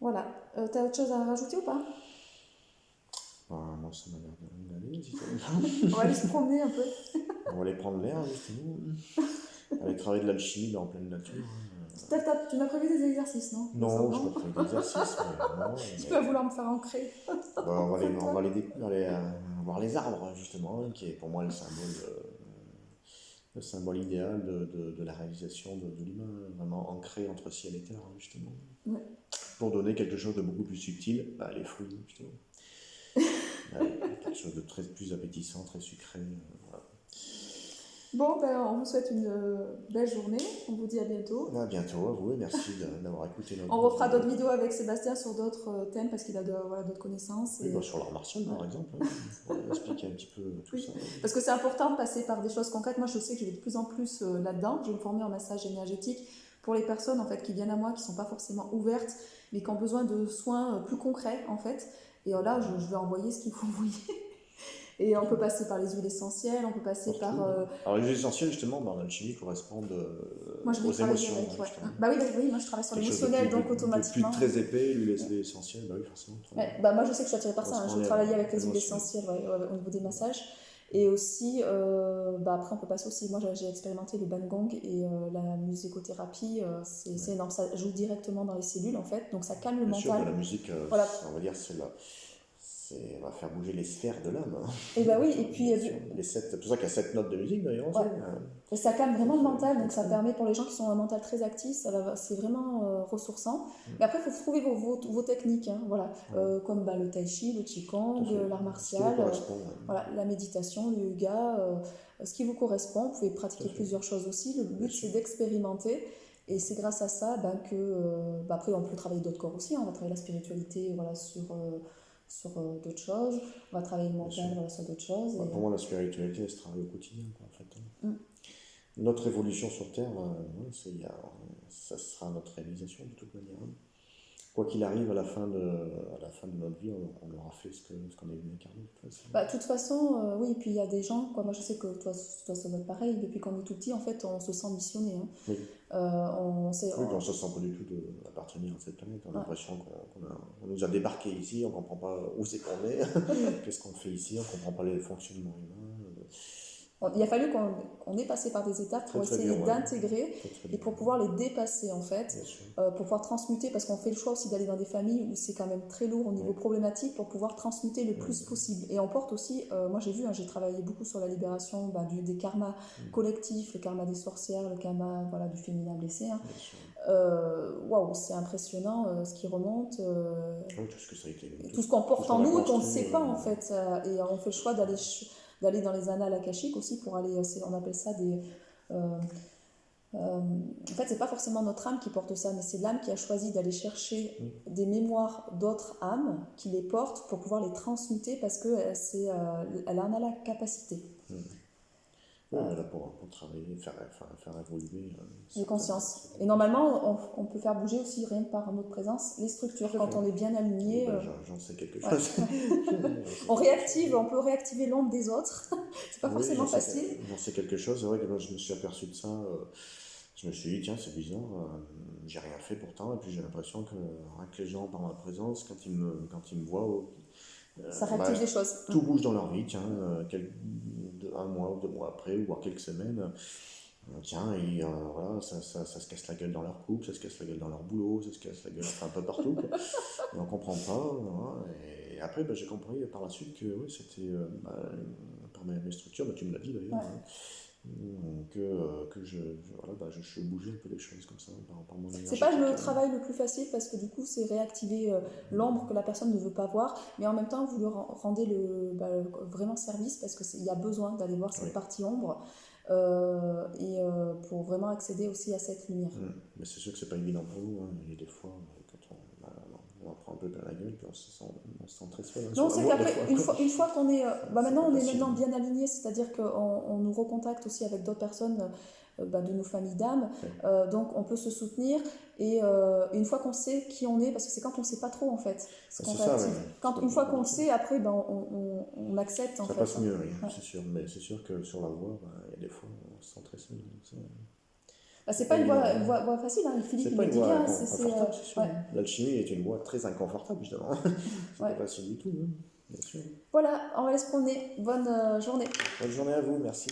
Voilà. T'as autre chose à rajouter ou pas? Non, ça m'a l'air d'aller. On va aller se promener un peu. On va aller prendre l'air, justement. Aller travailler de l'alchimie en pleine nature. Tu m'as prévu des exercices, non? Non, je n'ai pas prévu d'exercices. Tu vas vouloir me faire ancrer. On va aller voir les arbres, justement, qui est pour moi le symbole idéal de la réalisation de l'humain, vraiment ancré entre ciel et terre, justement. Ouais. Pour donner quelque chose de beaucoup plus subtil, les fruits, justement. Quelque chose de plus appétissant, très sucré. Voilà. Bon, on vous souhaite une belle journée. On vous dit à bientôt. À bientôt, à vous, et merci d'avoir écouté notre On refera d'autres vidéos avec Sébastien sur d'autres thèmes parce qu'il a d'autres connaissances. Oui, sur l'art martial, par exemple. On va expliquer un petit peu tout ça. Parce que c'est important de passer par des choses concrètes. Moi, je sais que je vais de plus en plus là-dedans. Je vais me former en massage énergétique pour les personnes en fait, qui viennent à moi, qui ne sont pas forcément ouvertes, mais qui ont besoin de soins plus concrets, en fait. Et là, je vais envoyer ce qu'il faut envoyer. Et on peut passer par les huiles essentielles, on peut passer par... Alors les huiles essentielles, justement, dans l'alchimie, correspondent aux émotions. Avec, ouais. Oui, moi je travaille sur l'émotionnel, donc automatiquement... Plus très épais, l'huile essentielle, oui, forcément. Moi je sais que je suis attirée par ça, je travaille avec les huiles essentielles au niveau des massages. Et aussi, après on peut passer aussi, moi j'ai expérimenté le Bangong et la musicothérapie, c'est énorme, ça joue directement dans les cellules en fait, donc ça calme le mental. Bien sûr, la musique, voilà. On va dire, on va faire bouger les sphères de l'âme. Et oui, et puis... C'est pour ça qu'il y a 7 notes de musique d'ailleurs. Et ça calme vraiment le mental, donc ça permet pour les gens qui sont un mental très actif, c'est vraiment ressourçant. Mais après, il faut trouver vos techniques, hein, voilà. Comme le tai chi, le qigong, l'art martial, la méditation, le yoga, ce qui vous correspond. Vous pouvez pratiquer plusieurs choses aussi. Le but, c'est d'expérimenter. Et c'est grâce à ça après, on peut travailler d'autres corps aussi. On va travailler la spiritualité sur d'autres choses, on va travailler le mental sur d'autres choses. Pour moi, la spiritualité, elle se travaille au quotidien, quoi, en fait. Notre évolution sur Terre, ça sera notre réalisation de toute manière. Quoi qu'il arrive, à la fin de notre vie, on aura fait ce qu'on est venu incarner. De toute façon, oui, et puis il y a des gens, moi je sais que toi ça doit être pareil, depuis qu'on est tout petit, en fait, on se sent missionné. Hein. Oui. On ne se sent pas du tout d'appartenir à cette planète. On a l'impression qu'on nous a débarqué ici, on ne comprend pas où c'est qu'on est, qu'est-ce qu'on fait ici, on ne comprend pas les fonctionnements humains. Il a fallu qu'on ait passé par des étapes pour essayer d'intégrer et pour pouvoir les dépasser en fait, pour pouvoir transmuter, parce qu'on fait le choix aussi d'aller dans des familles où c'est quand même très lourd au niveau problématique, pour pouvoir transmuter le plus possible. Et on porte aussi, moi j'ai vu, j'ai travaillé beaucoup sur la libération des karmas collectifs, le karma des sorcières, le karma du féminin blessé. Hein. Waouh, c'est impressionnant ce qui remonte, tout ce qu'on porte en nous et qu'on ne sait pas en fait. Et on fait le choix d'aller dans les annales akashiques aussi pour aller, on appelle ça En fait, c'est pas forcément notre âme qui porte ça, mais c'est l'âme qui a choisi d'aller chercher des mémoires d'autres âmes qui les portent pour pouvoir les transmuter parce qu'elle en a la capacité. Oui, on est là pour travailler, faire évoluer Les consciences. Et normalement, on peut faire bouger aussi, rien que par notre présence, les structures. Quand on est bien aligné, j'en sais quelque chose. on peut réactiver l'ombre des autres. C'est pas forcément facile. J'en sais quelque chose. C'est vrai que moi, je me suis aperçu de ça. Je me suis dit, tiens, c'est bizarre. J'ai rien fait pourtant. Et puis j'ai l'impression que rien que les gens, par ma présence, quand ils me voient, ça réactive des choses. Tout bouge dans leur vie, tiens, un mois ou 2 mois après, voire quelques semaines, tiens, voilà, ça se casse la gueule dans leur couple, ça se casse la gueule dans leur boulot, ça se casse la gueule un peu partout, quoi. Et on comprend pas, voilà. Et après, j'ai compris par la suite que oui, c'était par mes structures, tu me l'as dit d'ailleurs, que je bougeais un peu les choses comme ça par mon énergie. C'est pas le travail le plus facile parce que du coup c'est réactiver l'ombre que la personne ne veut pas voir, mais en même temps vous leur rendez vraiment service parce qu'il y a besoin d'aller voir cette partie ombre pour vraiment accéder aussi à cette lumière. Mais c'est sûr que c'est pas évident pour nous, hein. Il y a des fois quand on en prend un peu plein la gueule puis on se sent très seul. Non, c'est qu'après, une fois qu'on est... maintenant, on est maintenant bien aligné, c'est-à-dire qu'on nous recontacte aussi avec d'autres personnes de nos familles d'âmes, donc on peut se soutenir, et une fois qu'on sait qui on est, parce que c'est quand on ne sait pas trop, en fait, ce qu'on réactive. Une fois qu'on le sait, après, on accepte, en fait. Ça passe mieux, oui, c'est sûr, mais c'est sûr que sur la voie, il y a des fois, on se sent très seul. C'est pas une voie facile, hein. Philippe me dit bien. L'alchimie est une voie très inconfortable, justement. C'est pas facile du tout, hein, bien sûr. Voilà, on va laisser promener. Bonne journée. Bonne journée à vous, merci.